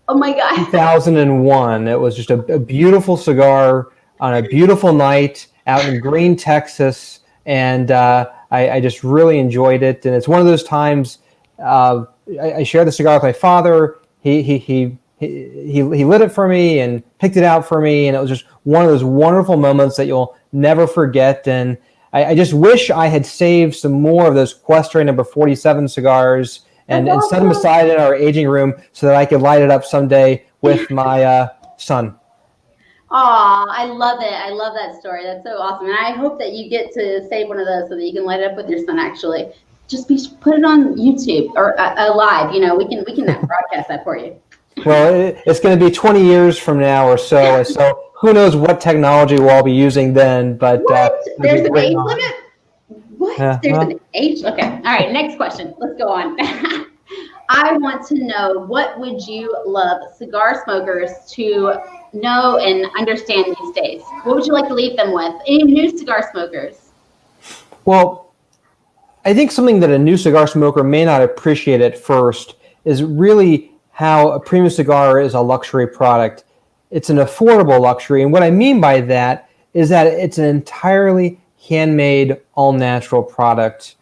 Oh my God. 2001. It was just a beautiful cigar on a beautiful night out in Green, Texas. And I just really enjoyed it. And it's one of those times I shared the cigar with my father. He lit it for me and picked it out for me. And it was just one of those wonderful moments that you'll never forget. And I just wish I had saved some more of those Cuestre number 47 cigars and set them aside in our aging room so that I could light it up someday with my son. Aw, I love it. I love that story. That's so awesome. And I hope that you get to save one of those so that you can light it up with your son, actually. Just put it on YouTube or live. You know, we can broadcast that for you. Well, it's going to be 20 years from now or so. So who knows what technology we'll all be using then. But what? There's an age limit? What? There's an age? Okay. All right. Next question. Let's go on. I want to know, what would you love cigar smokers to know and understand these days? What would you like to leave them with? Any new cigar smokers? Well, I think something that a new cigar smoker may not appreciate at first is really how a premium cigar is a luxury product. It's an affordable luxury. And what I mean by that is that it's an entirely handmade, all-natural product.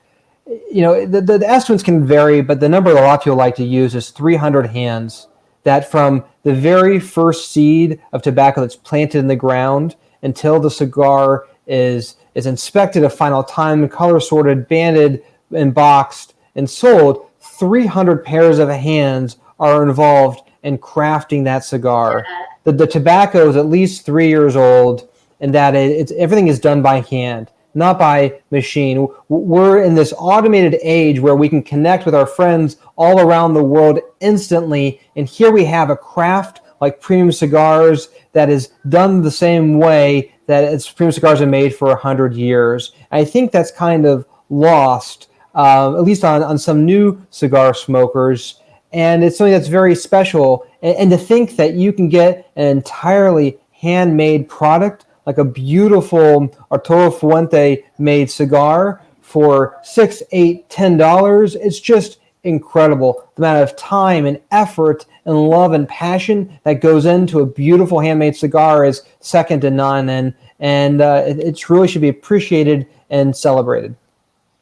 You know, the estimates can vary, but the number that a lot of people like to use is 300 hands, that from the very first seed of tobacco that's planted in the ground until the cigar is inspected a final time, color sorted, banded, and boxed, and sold, 300 pairs of hands are involved in crafting that cigar. Yeah. The tobacco is at least 3 years old, and that everything is done by hand, not by machine. We're in this automated age where we can connect with our friends all around the world instantly, and here we have a craft like premium cigars that is done the same way that premium cigars are made for 100 years. And I think that's kind of lost, at least on some new cigar smokers. And it's something that's very special. And to think that you can get an entirely handmade product, like a beautiful Arturo Fuente made cigar for $6, $8, $10, it's just incredible. The amount of time and effort and love and passion that goes into a beautiful handmade cigar is second to none. And it truly should be appreciated and celebrated.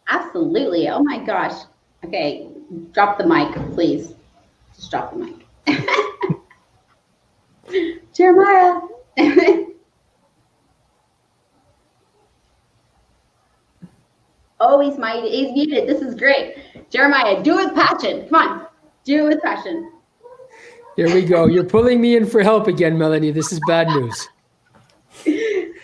Absolutely. Oh my gosh. Okay. Drop the mic, please. Just drop the mic. Jeremiah. Oh, he's muted. This is great. Jeremiah, do it with passion. Come on. Do it with passion. Here we go. You're pulling me in for help again, Melanie. This is bad news.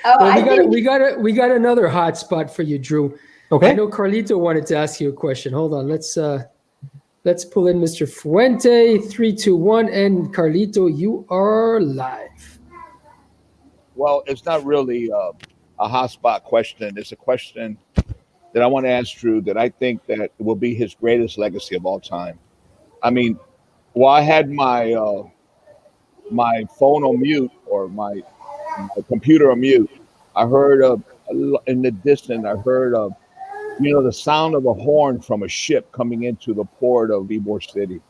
Oh, Well, we got another hot spot for you, Drew. Okay. I know Carlito wanted to ask you a question. Hold on. Let's pull in Mr. Fuente. 3, 2, 1, and Carlito, you are live. Well, it's not really a hotspot question. It's a question that I want to ask Drew that I think that will be his greatest legacy of all time. I mean, while I had my my phone on mute or my computer on mute, I heard in the distance. I heard the sound of a horn from a ship coming into the port of Ybor City,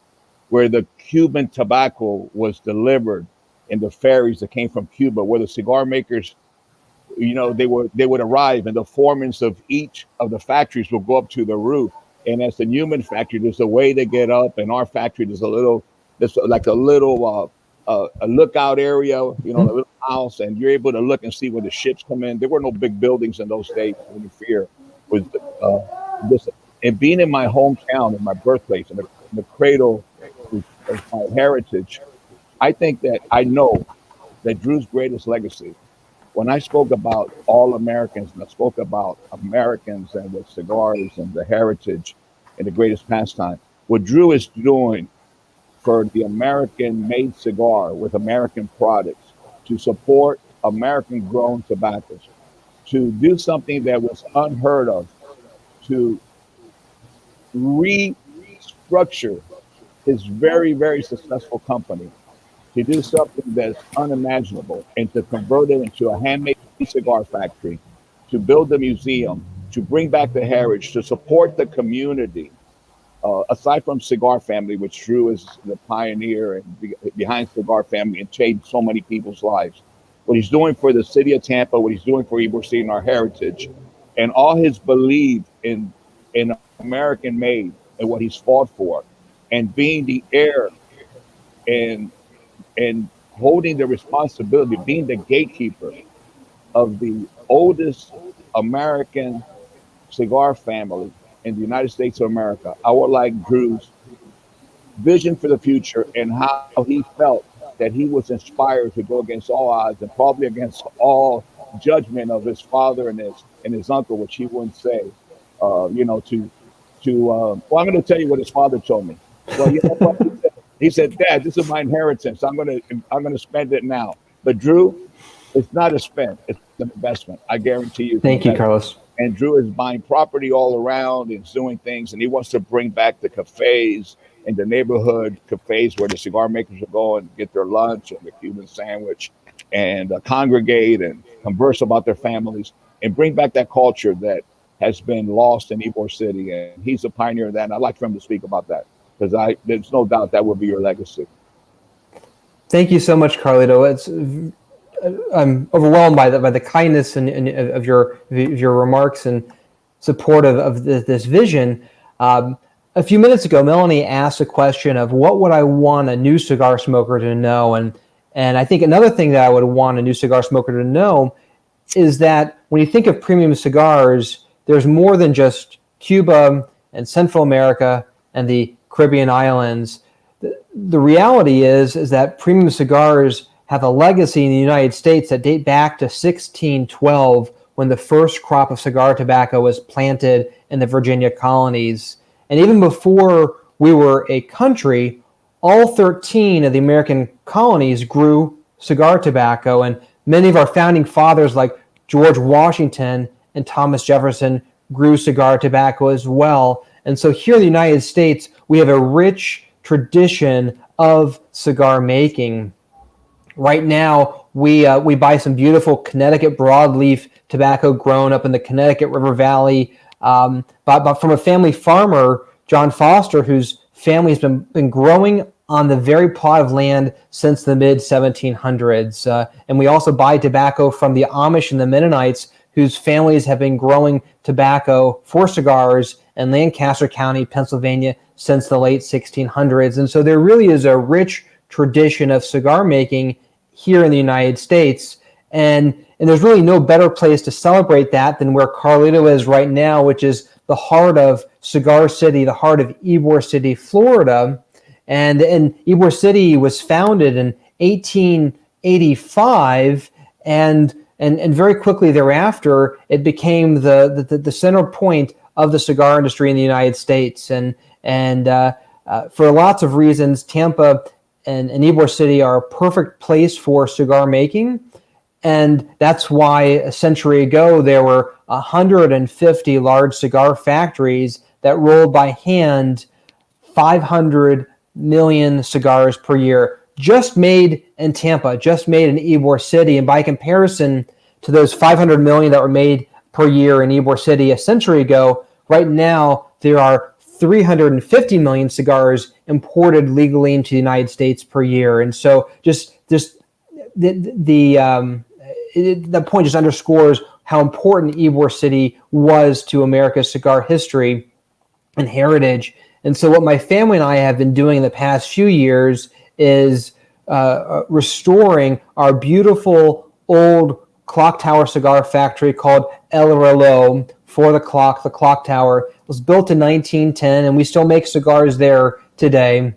where the Cuban tobacco was delivered in the ferries that came from Cuba, where the cigar makers, they would arrive, and the foremans of each of the factories would go up to the roof. And as the Newman factory, there's a way to get up, and our factory there's like a little a lookout area, a little house, and you're able to look and see where the ships come in. There were no big buildings in those days to interfere with this. And being in my hometown, in my birthplace, in the cradle of my heritage, I think that I know that Drew's greatest legacy, when I spoke about all Americans and I spoke about Americans and with cigars and the heritage and the greatest pastime, what Drew is doing for the American-made cigar with American products to support American-grown tobaccos, to do something that was unheard of, to restructure his very, very successful company, to do something that's unimaginable and to convert it into a handmade cigar factory, to build a museum, to bring back the heritage, to support the community. Aside from Cigar Family, which Drew is the pioneer and behind Cigar Family and changed so many people's lives, what he's doing for the city of Tampa, what he's doing for Ybor City and our heritage, and all his belief in American made and what he's fought for, and being the heir and holding the responsibility, being the gatekeeper of the oldest American cigar family in the United States of America. I would like Drew's vision for the future and how he felt that he was inspired to go against all odds and probably against all judgment of his father and his uncle, which he wouldn't say, well, I'm going to tell you what his father told me. Well, you know what? He said, Dad, this is my inheritance. I'm going to spend it now. But Drew, it's not a spend. It's an investment. I guarantee you. Thank you, Carlos. And Drew is buying property all around and doing things. And he wants to bring back the cafes and the neighborhood cafes where the cigar makers will go and get their lunch and the Cuban sandwich and congregate and converse about their families and bring back that culture that has been lost in Ybor City. And he's a pioneer of that. And I'd like for him to speak about that, because there's no doubt that will be your legacy. Thank you so much, Carlito. I'm overwhelmed by the kindness and of your remarks and support of this vision. A few minutes ago, Melanie asked a question of what would I want a new cigar smoker to know, and I think another thing that I would want a new cigar smoker to know is that when you think of premium cigars, there's more than just Cuba and Central America and the Caribbean islands. The reality is that premium cigars have a legacy in the United States that date back to 1612, when the first crop of cigar tobacco was planted in the Virginia colonies. And even before we were a country, all 13 of the American colonies grew cigar tobacco. And many of our founding fathers, like George Washington and Thomas Jefferson, grew cigar tobacco as well. And so here in the United States, we have a rich tradition of cigar making. Right now, we buy some beautiful Connecticut broadleaf tobacco grown up in the Connecticut River Valley, but from a family farmer, John Foster, whose family has been growing on the very plot of land since the mid-1700s. And we also buy tobacco from the Amish and the Mennonites, whose families have been growing tobacco for cigars in Lancaster County, Pennsylvania, since the late 1600s. And so there really is a rich tradition of cigar making here in the United States. And there's really no better place to celebrate that than where Carlito is right now, which is the heart of Cigar City, the heart of Ybor City, Florida. And Ybor City was founded in 1885, and very quickly thereafter, it became the center point of the cigar industry in the United States. And for lots of reasons, Tampa and Ybor City are a perfect place for cigar making. And that's why a century ago, there were 150 large cigar factories that rolled by hand 500 million cigars per year, just made in Tampa, just made in Ybor City. And by comparison to those 500 million that were made per year in Ybor City a century ago, right now there are 350 million cigars imported legally into the United States per year. And so just the point just underscores how important Ybor City was to America's cigar history and heritage. And so what my family and I have been doing in the past few years is restoring our beautiful old clock tower cigar factory called El Reloj, for the clock tower. It was built in 1910, and we still make cigars there today.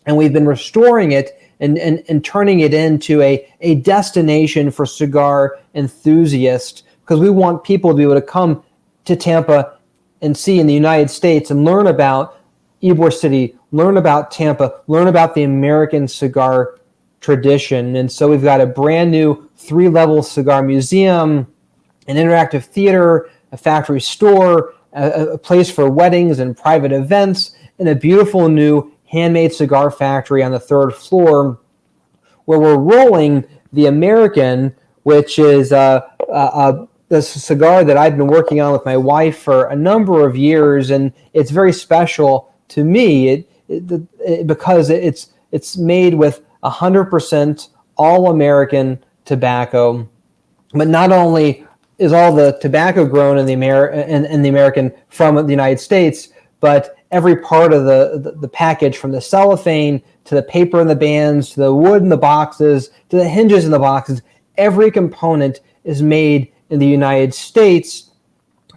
And we've been restoring it and turning it into a destination for cigar enthusiasts, because we want people to be able to come to Tampa and see in the United States and learn about Ybor City, learn about Tampa, learn about the American cigar tradition. And so we've got a brand new 3-level cigar museum, an interactive theater, a factory store, a place for weddings and private events, and a beautiful new handmade cigar factory on the 3rd floor, where we're rolling the American, which is the cigar that I've been working on with my wife for a number of years, and it's very special to me because it's made with 100% all-American tobacco. But not only is all the tobacco grown in the American from the United States, but every part of the package, from the cellophane to the paper in the bands, to the wood in the boxes, to the hinges in the boxes, every component is made in the United States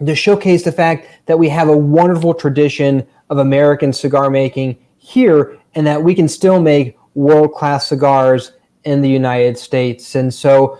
to showcase the fact that we have a wonderful tradition of American cigar making here, and that we can still make world-class cigars in the United States. And so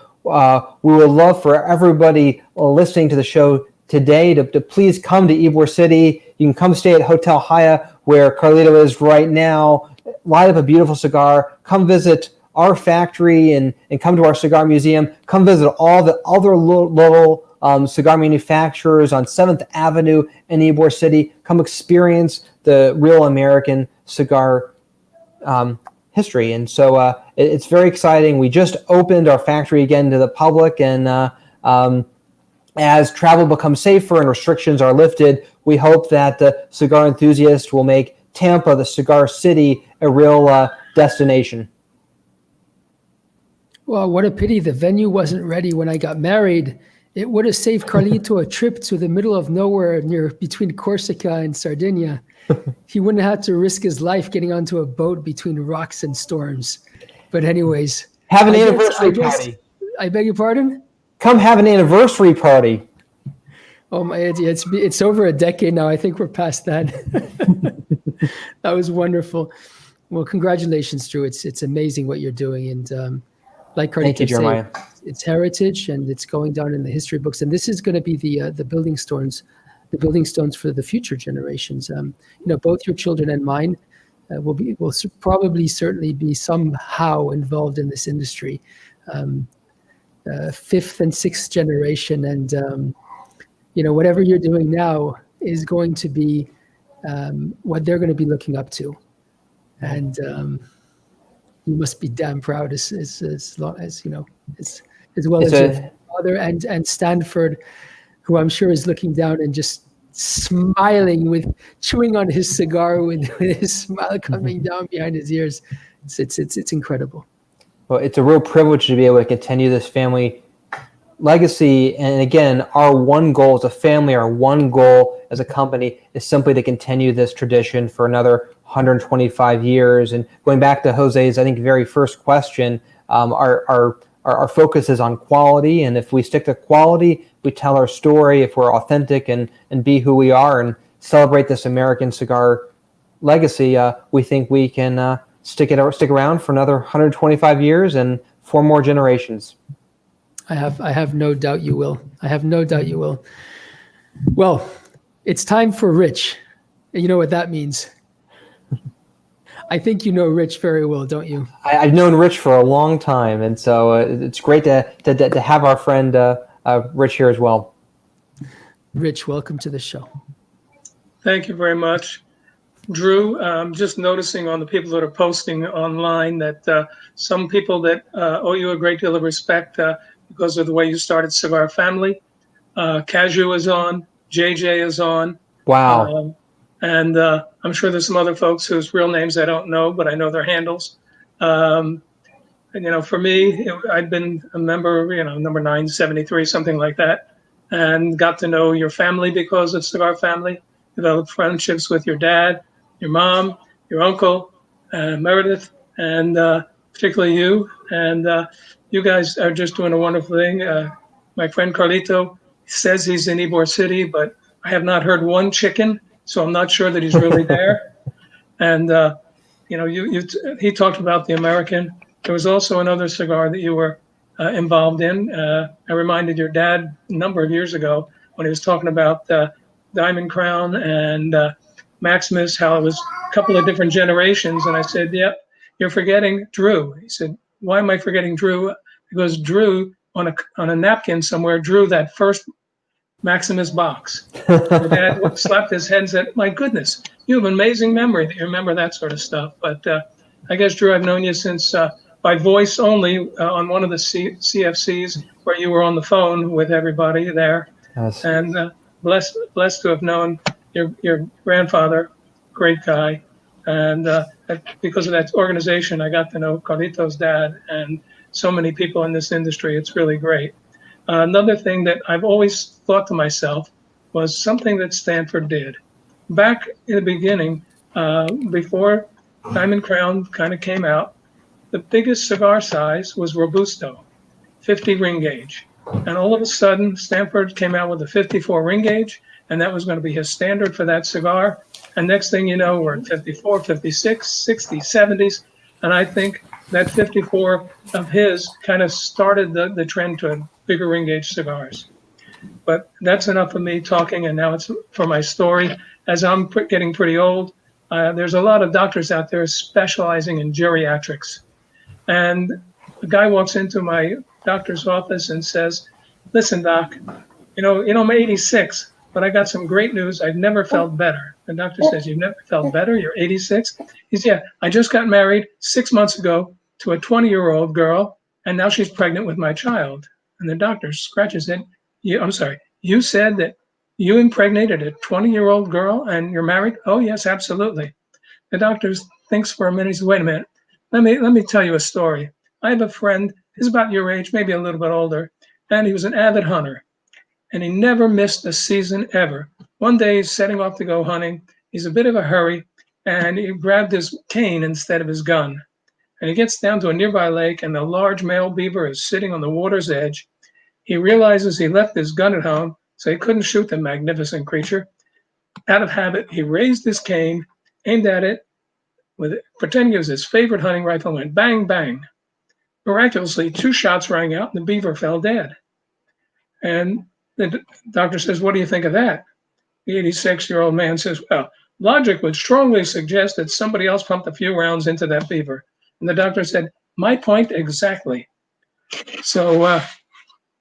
we would love for everybody listening to the show today to please come to Ybor City. You can come stay at Hotel Hyatt, where Carlito is right now, light up a beautiful cigar, come visit our factory and come to our cigar museum, come visit all the other little cigar manufacturers on 7th Avenue in Ybor City, come experience the real American cigar history. And so it's very exciting. We just opened our factory again to the public, and as travel becomes safer and restrictions are lifted, we hope that the cigar enthusiasts will make Tampa, the cigar city, a real destination. Well, what a pity the venue wasn't ready when I got married. It would have saved Carlito a trip to the middle of nowhere between Corsica and Sardinia. He wouldn't have had to risk his life getting onto a boat between rocks and storms. But anyways. Have an anniversary party. I beg your pardon? Come have an anniversary party. Oh my, it's over a decade now. I think we're past that. That was wonderful. Well, congratulations, Drew. It's amazing what you're doing. And like Cardi kept saying, it's heritage, and it's going down in the history books. And this is going to be the building stones for the future generations. Both your children and mine will probably certainly be somehow involved in this industry. 5th and 6th generation, and whatever you're doing now is going to be what they're going to be looking up to, and you must be damn proud as well as your father and Stanford, who I'm sure is looking down and just smiling, chewing on his cigar with his smile coming down behind his ears. It's incredible. Well, it's a real privilege to be able to continue this family legacy, and again, our one goal as a family, our one goal as a company is simply to continue this tradition for another 125 years. And going back to Jose's, I think, very first question, our focus is on quality. And if we stick to quality, we tell our story, if we're authentic and be who we are and celebrate this American cigar legacy, we think we can stick around for another 125 years and 4 more generations. I have no doubt you will. I have no doubt you will. Well, it's time for Rich. You know what that means. I think you know Rich very well, don't you? I've known Rich for a long time, and so it's great to have our friend Rich here as well. Rich, welcome to the show. Thank you very much. Drew, just noticing on the people that are posting online that some people that owe you a great deal of respect because of the way you started Cigar Family. Cashew is on, JJ is on. Wow. And I'm sure there's some other folks whose real names I don't know, but I know their handles. And, for me, I'd been a member, number 973, something like that, and got to know your family because of Cigar Family, developed friendships with your dad, your mom, your uncle, Meredith, and particularly you. And you guys are just doing a wonderful thing. My friend Carlito says he's in Ybor City, but I have not heard one chicken, so I'm not sure that he's really there. And, he talked about the American. There was also another cigar that you were involved in. I reminded your dad a number of years ago when he was talking about Diamond Crown and Maximus, how it was a couple of different generations. And I said, yeah, you're forgetting Drew. He said, why am I forgetting Drew? Because Drew, on a napkin somewhere, drew that first Maximus box. My dad slapped his head and said, my goodness, you have an amazing memory that you remember that sort of stuff. But I guess, Drew, I've known you since by voice only on one of the CFCs where you were on the phone with everybody there. Yes. And blessed to have known your grandfather, great guy. And because of that organization, I got to know Carlito's dad and so many people in this industry. It's really great. Another thing that I've always thought to myself was something that Stanford did. Back in the beginning, before Diamond Crown kind of came out, the biggest cigar size was Robusto, 50 ring gauge. And all of a sudden, Stanford came out with a 54 ring gauge, and that was going to be his standard for that cigar. And next thing you know, we're at 54, 56, 60, 70s. And I think that 54 of his kind of started the trend to bigger ring gauge cigars. But that's enough of me talking, and now it's for my story. As I'm getting pretty old, there's a lot of doctors out there specializing in geriatrics. And a guy walks into my doctor's office and says, listen, doc, I'm 86, but I got some great news. I've never felt better. The doctor says, you've never felt better? You're 86? He says, yeah, I just got married 6 months ago to a 20-year-old girl, and now she's pregnant with my child. And the doctor scratches it. You said that you impregnated a 20-year-old girl and you're married? Oh, yes, absolutely. The doctor thinks for a minute. He says, wait a minute. Let me tell you a story. I have a friend, he's about your age, maybe a little bit older, and he was an avid hunter. And he never missed a season ever. One day he's setting off to go hunting. He's a bit of a hurry, and he grabbed his cane instead of his gun. And he gets down to a nearby lake, and a large male beaver is sitting on the water's edge. He realizes he left his gun at home, so he couldn't shoot the magnificent creature. Out of habit, he raised his cane, aimed at it, pretending it was his favorite hunting rifle, went bang, bang. Miraculously, 2 shots rang out, and the beaver fell dead. And the doctor says, what do you think of that? The 86-year-old man says, well, logic would strongly suggest that somebody else pumped a few rounds into that beaver. And the doctor said, my point exactly. So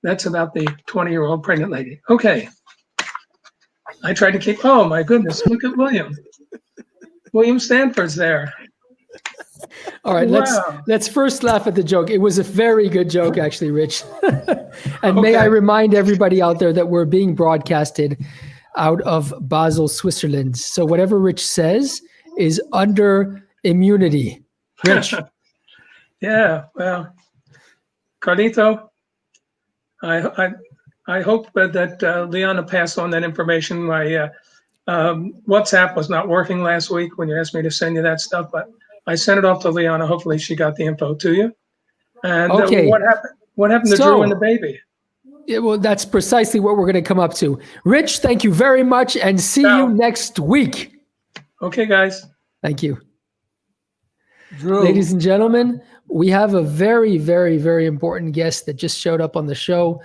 that's about the 20-year-old pregnant lady. Okay. I tried to keep, oh my goodness, look at William. William Stanford's there. All right, Wow. let's first laugh at the joke. It was a very good joke, actually, Rich. And may I Okay. remind everybody out there that we're being broadcasted out of Basel, Switzerland. So whatever Rich says is under immunity. Rich. Yeah, well, Carlito, I hope that Liana passed on that information. My WhatsApp was not working last week when you asked me to send you that stuff, but I sent it off to Liana. Hopefully she got the info to you. And Okay. what happened? What happened to Drew and the baby? Yeah, well, that's precisely what we're going to come up to. Rich, thank you very much, and see you next week. Okay, guys. Thank you. Drew. Ladies and gentlemen, we have a very, very, very important guest that just showed up on the show.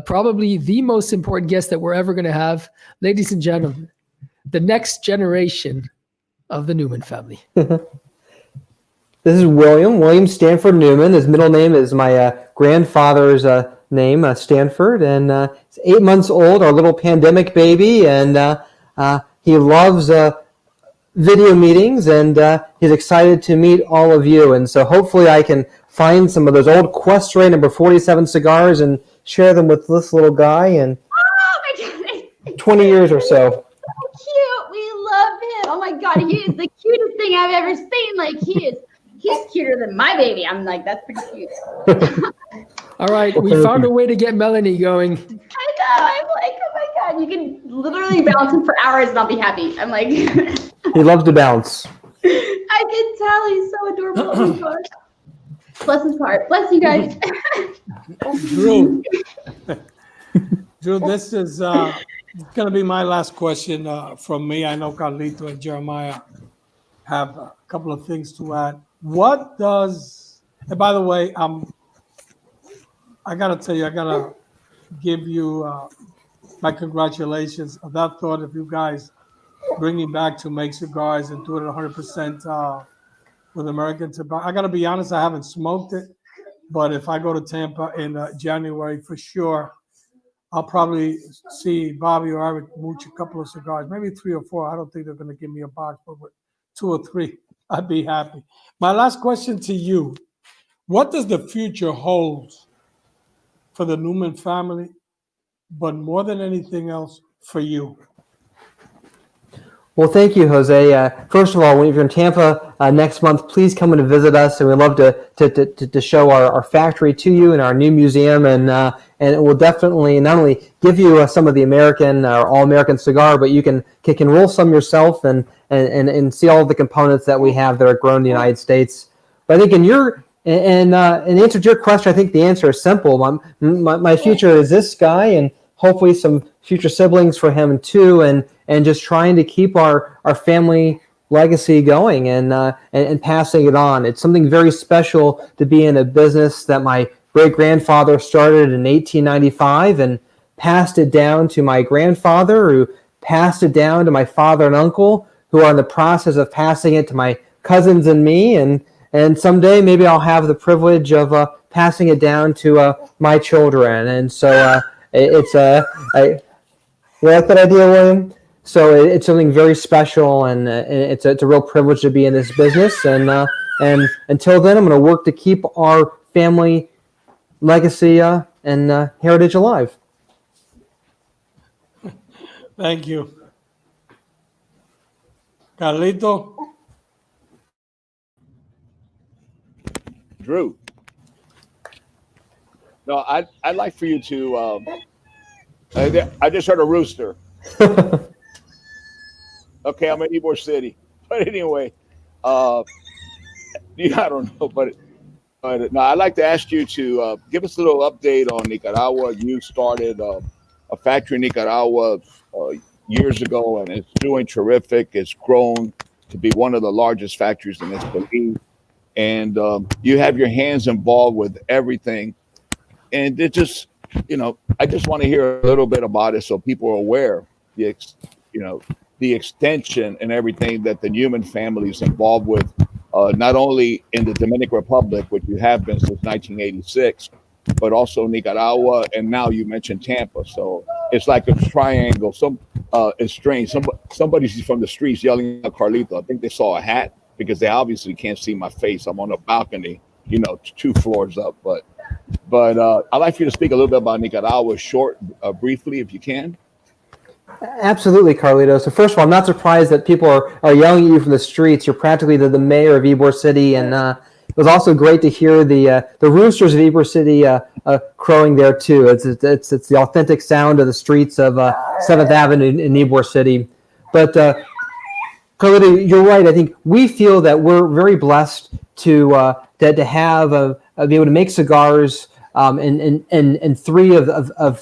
Probably the most important guest that we're ever going to have. Ladies and gentlemen, the next generation of the Newman family. This is William Stanford Newman. His middle name is my grandfather's name, Stanford, and he's 8 months old, our little pandemic baby, and he loves video meetings, and he's excited to meet all of you. And so hopefully I can find some of those old Questray number 47 cigars and share them with this little guy in 20 years or so. Cute. We love him. Oh my God, he is the cutest thing I've ever seen. Like he's cuter than my baby. I'm like, that's pretty cute. All right, we found a way to get Melanie going. I know. I'm like, oh my God, you can literally bounce him for hours and I'll be happy. I'm like, He loves to bounce. I can tell he's so adorable. Oh my gosh. Bless his heart. Bless you guys. Drew, this is going to be my last question from me. I know Carlito and Jeremiah have a couple of things to add. What does, and by the way, I got to tell you, I got to give you my congratulations. That thought of you guys bringing back to make cigars and do it 100% with American tobacco. I got to be honest, I haven't smoked it, but if I go to Tampa in January, for sure, I'll probably see Bobby or Eric mooch a couple of cigars, maybe 3 or 4. I don't think they're going to give me a box, but with 2 or 3, I'd be happy. My last question to you, what does the future hold for the Newman family, but more than anything else, for you? Well, thank you, Jose. First of all, when you're in Tampa next month, please come in and visit us, and we'd love to show our factory to you and our new museum, and it will definitely not only give you some of the American or all-American cigar, but you can roll some yourself and see all of the components that we have that are grown in the United States. But I think in answer to your question, I think the answer is simple. My future is this guy, and hopefully some future siblings for him too, and just trying to keep our family legacy going and passing it on. It's something very special to be in a business that my great-grandfather started in 1895 and passed it down to my grandfather, who passed it down to my father and uncle, who are in the process of passing it to my cousins and me, and someday maybe I'll have the privilege of passing it down to my children. And so you like that idea, William? So it's something very special, and it's a real privilege to be in this business. And until then, I'm going to work to keep our family legacy and heritage alive. Thank you. Carlito? Drew. No, I'd like for you to. I just heard a rooster. Okay, I'm in Ybor City, but anyway, I don't know, but no, I'd like to ask you to give us a little update on Nicaragua. You started a factory in Nicaragua years ago, and it's doing terrific. It's grown to be one of the largest factories in Escalín, and you have your hands involved with everything. And it just, I just want to hear a little bit about it so people are aware, the extension and everything that the Newman family is involved with, not only in the Dominican Republic, which you have been since 1986, but also Nicaragua, and now you mentioned Tampa. So it's like a triangle. It's strange. Somebody's from the streets yelling at Carlito. I think they saw a hat because they obviously can't see my face. I'm on a balcony, 2 floors up. But I'd like for you to speak a little bit about Nicaragua, briefly, if you can. Absolutely, Carlito. So first of all, I'm not surprised that people are yelling at you from the streets. You're practically the mayor of Ybor City, and it was also great to hear the roosters of Ybor City crowing there too. It's the authentic sound of the streets of 7th Avenue in Ybor City. But Carlito, you're right. I think we feel that we're very blessed to have be able to make cigars in three of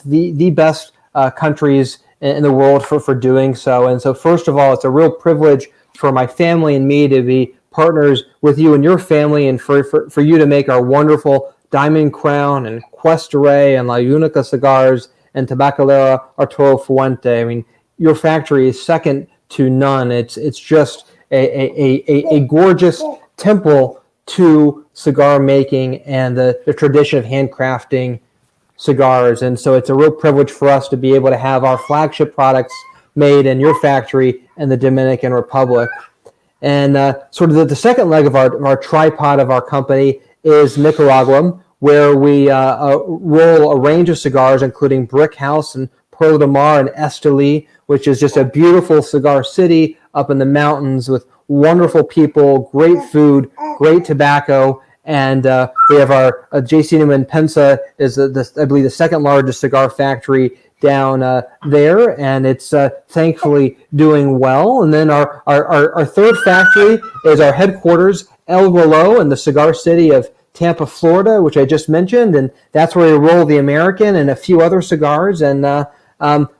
the best countries in the world for doing so. And so, first of all, it's a real privilege for my family and me to be partners with you and your family, and for you to make our wonderful Diamond Crown and Quest Array and La Unica cigars and Tabacalera Arturo Fuente. I mean, your factory is second to none. It's just a gorgeous temple to cigar making and the tradition of handcrafting cigars. And so it's a real privilege for us to be able to have our flagship products made in your factory in the Dominican Republic. And sort of the second leg of our tripod of our company is Nicaragua, where we roll a range of cigars, including Brick House and Puerto de Mar and Esteli, which is just a beautiful cigar city up in the mountains with wonderful people, great food, great tobacco. And we have our J.C. Newman Pensa is, I believe, the second largest cigar factory down there, and it's thankfully doing well. And then our third factory is our headquarters, El Reloj, in the cigar city of Tampa, Florida, which I just mentioned, and that's where we roll the American and a few other cigars, and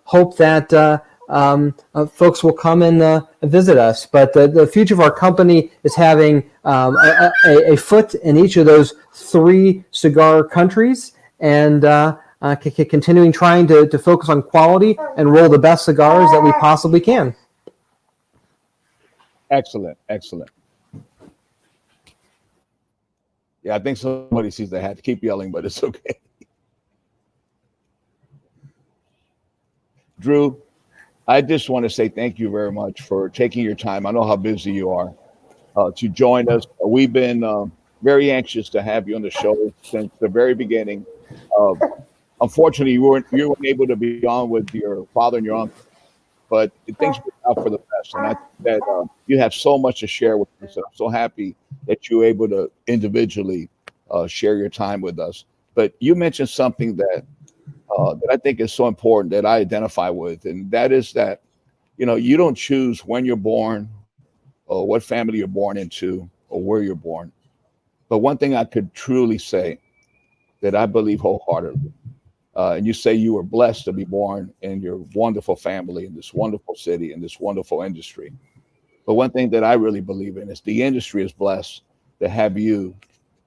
hope that folks will come and visit us. But the future of our company is having a foot in each of those three cigar countries, and continuing trying to focus on quality and roll the best cigars that we possibly can. Excellent. Yeah, I think somebody sees the hat. Keep yelling, but it's okay. Drew, I just want to say thank you very much for taking your time. I know how busy you are to join us. We've been very anxious to have you on the show since the very beginning. Unfortunately, you weren't able to be on with your father and your uncle, but things worked out for the best. And I think that you have so much to share with us. I'm so happy that you're able to individually share your time with us. But you mentioned something that I think is so important that I identify with, and that is that, you don't choose when you're born or what family you're born into or where you're born. But one thing I could truly say that I believe wholeheartedly, and you say you were blessed to be born in your wonderful family, in this wonderful city, in this wonderful industry. But one thing that I really believe in is the industry is blessed to have you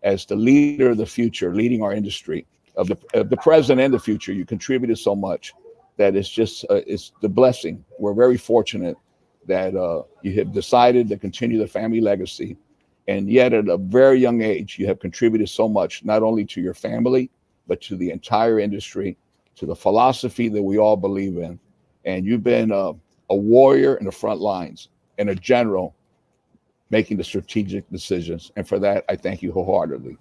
as the leader of the future, leading our industry, of the present and the future. You contributed so much that it's just it's the blessing. We're very fortunate that you have decided to continue the family legacy, and yet at a very young age you have contributed so much, not only to your family but to the entire industry, to the philosophy that we all believe in. And you've been a warrior in the front lines and a general making the strategic decisions, and for that I thank you wholeheartedly.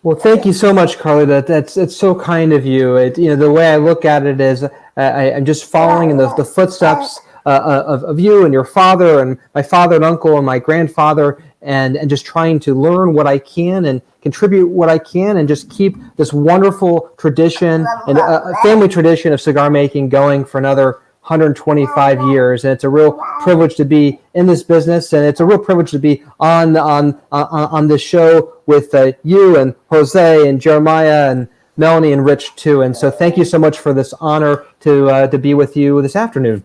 Well, thank you so much, Carlito. It's so kind of you. The way I look at it is I'm just following in the footsteps of you and your father and my father and uncle and my grandfather, and just trying to learn what I can and contribute what I can, and just keep this wonderful tradition and a family tradition of cigar making going for another 125 years. And it's a real privilege to be in this business, and it's a real privilege to be on this show with you and Jose and Jeremiah and Melanie and Rich too. And so thank you so much for this honor to be with you this afternoon.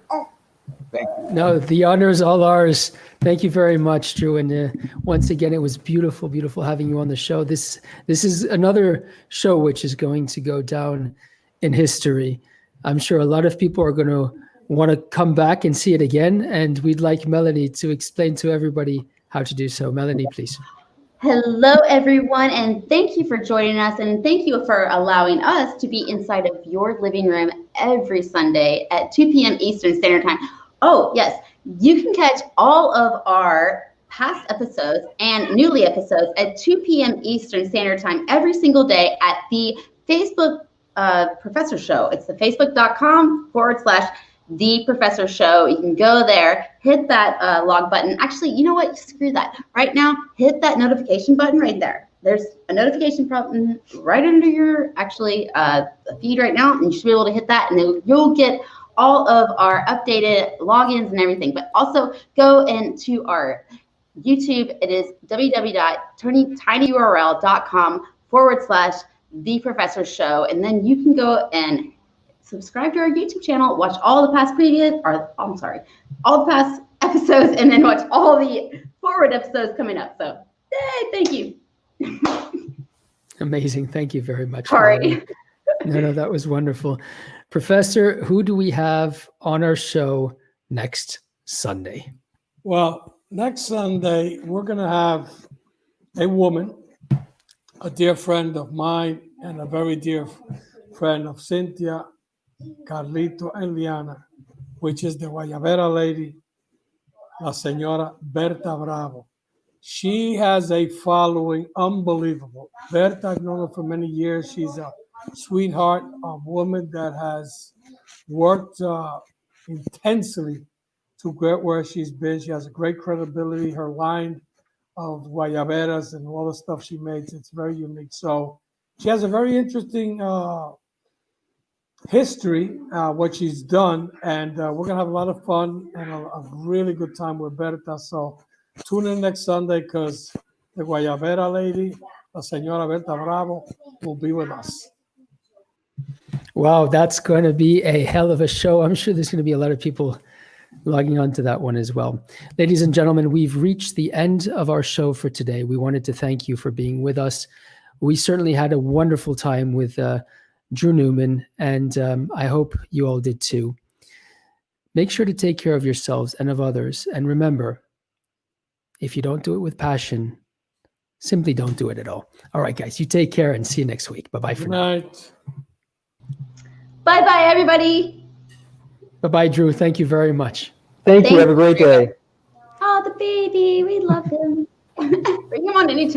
Thank you. No, the honor is all ours. Thank you very much, Drew. And once again, it was beautiful having you on the show. This is another show which is going to go down in history. I'm sure a lot of people are going to want to come back and see it again, and we'd like Melanie to explain to everybody how to do so. Melanie, please. Hello, everyone, and thank you for joining us, and thank you for allowing us to be inside of your living room every Sunday at 2 p.m. Eastern Standard Time. Oh, yes, you can catch all of our past episodes and newly episodes at 2 p.m. Eastern Standard Time every single day at the Facebook Professor Show. It's the facebook.com/ The Professor Show. You can go there, hit that log button. Actually, you know what? Screw that. Right now, hit that notification button right there. There's a notification button right under your feed right now, and you should be able to hit that, and then you'll get all of our updated logins and everything. But also go into our YouTube. It is www.tinyurl.com/The Professor Show, and then you can go and subscribe to our YouTube channel, watch all the past all the past episodes, and then watch all the forward episodes coming up. So, yay, thank you. Amazing. Thank you very much. Sorry. No, that was wonderful. Professor, who do we have on our show next Sunday? Well, next Sunday, we're going to have a woman, a dear friend of mine, and a very dear friend of Cynthia, Carlito, and Liana, which is the Guayabera lady, La Señora Berta Bravo. She has a following unbelievable. Berta, I've known her for many years. She's a sweetheart, a woman that has worked intensely to get where she's been. She has a great credibility. Her line of guayaberas and all the stuff she makes, it's very unique. So she has a very interesting history, what she's done, and we're going to have a lot of fun and a really good time with Berta. So tune in next Sunday because the Guayabera lady, La Señora Berta Bravo, will be with us. Wow, that's going to be a hell of a show. I'm sure there's going to be a lot of people logging on to that one as well. Ladies and gentlemen, we've reached the end of our show for today. We wanted to thank you for being with us. We certainly had a wonderful time with Drew Newman, and I hope you all did too. Make sure to take care of yourselves and of others. And remember, if you don't do it with passion, simply don't do it at all. All right, guys, you take care and see you next week. Bye-bye for now. Good night. Bye-bye, everybody. Bye-bye, Drew. Thank you very much. Thank you. Have a great day. Oh, the baby. We love him. Bring him on anytime.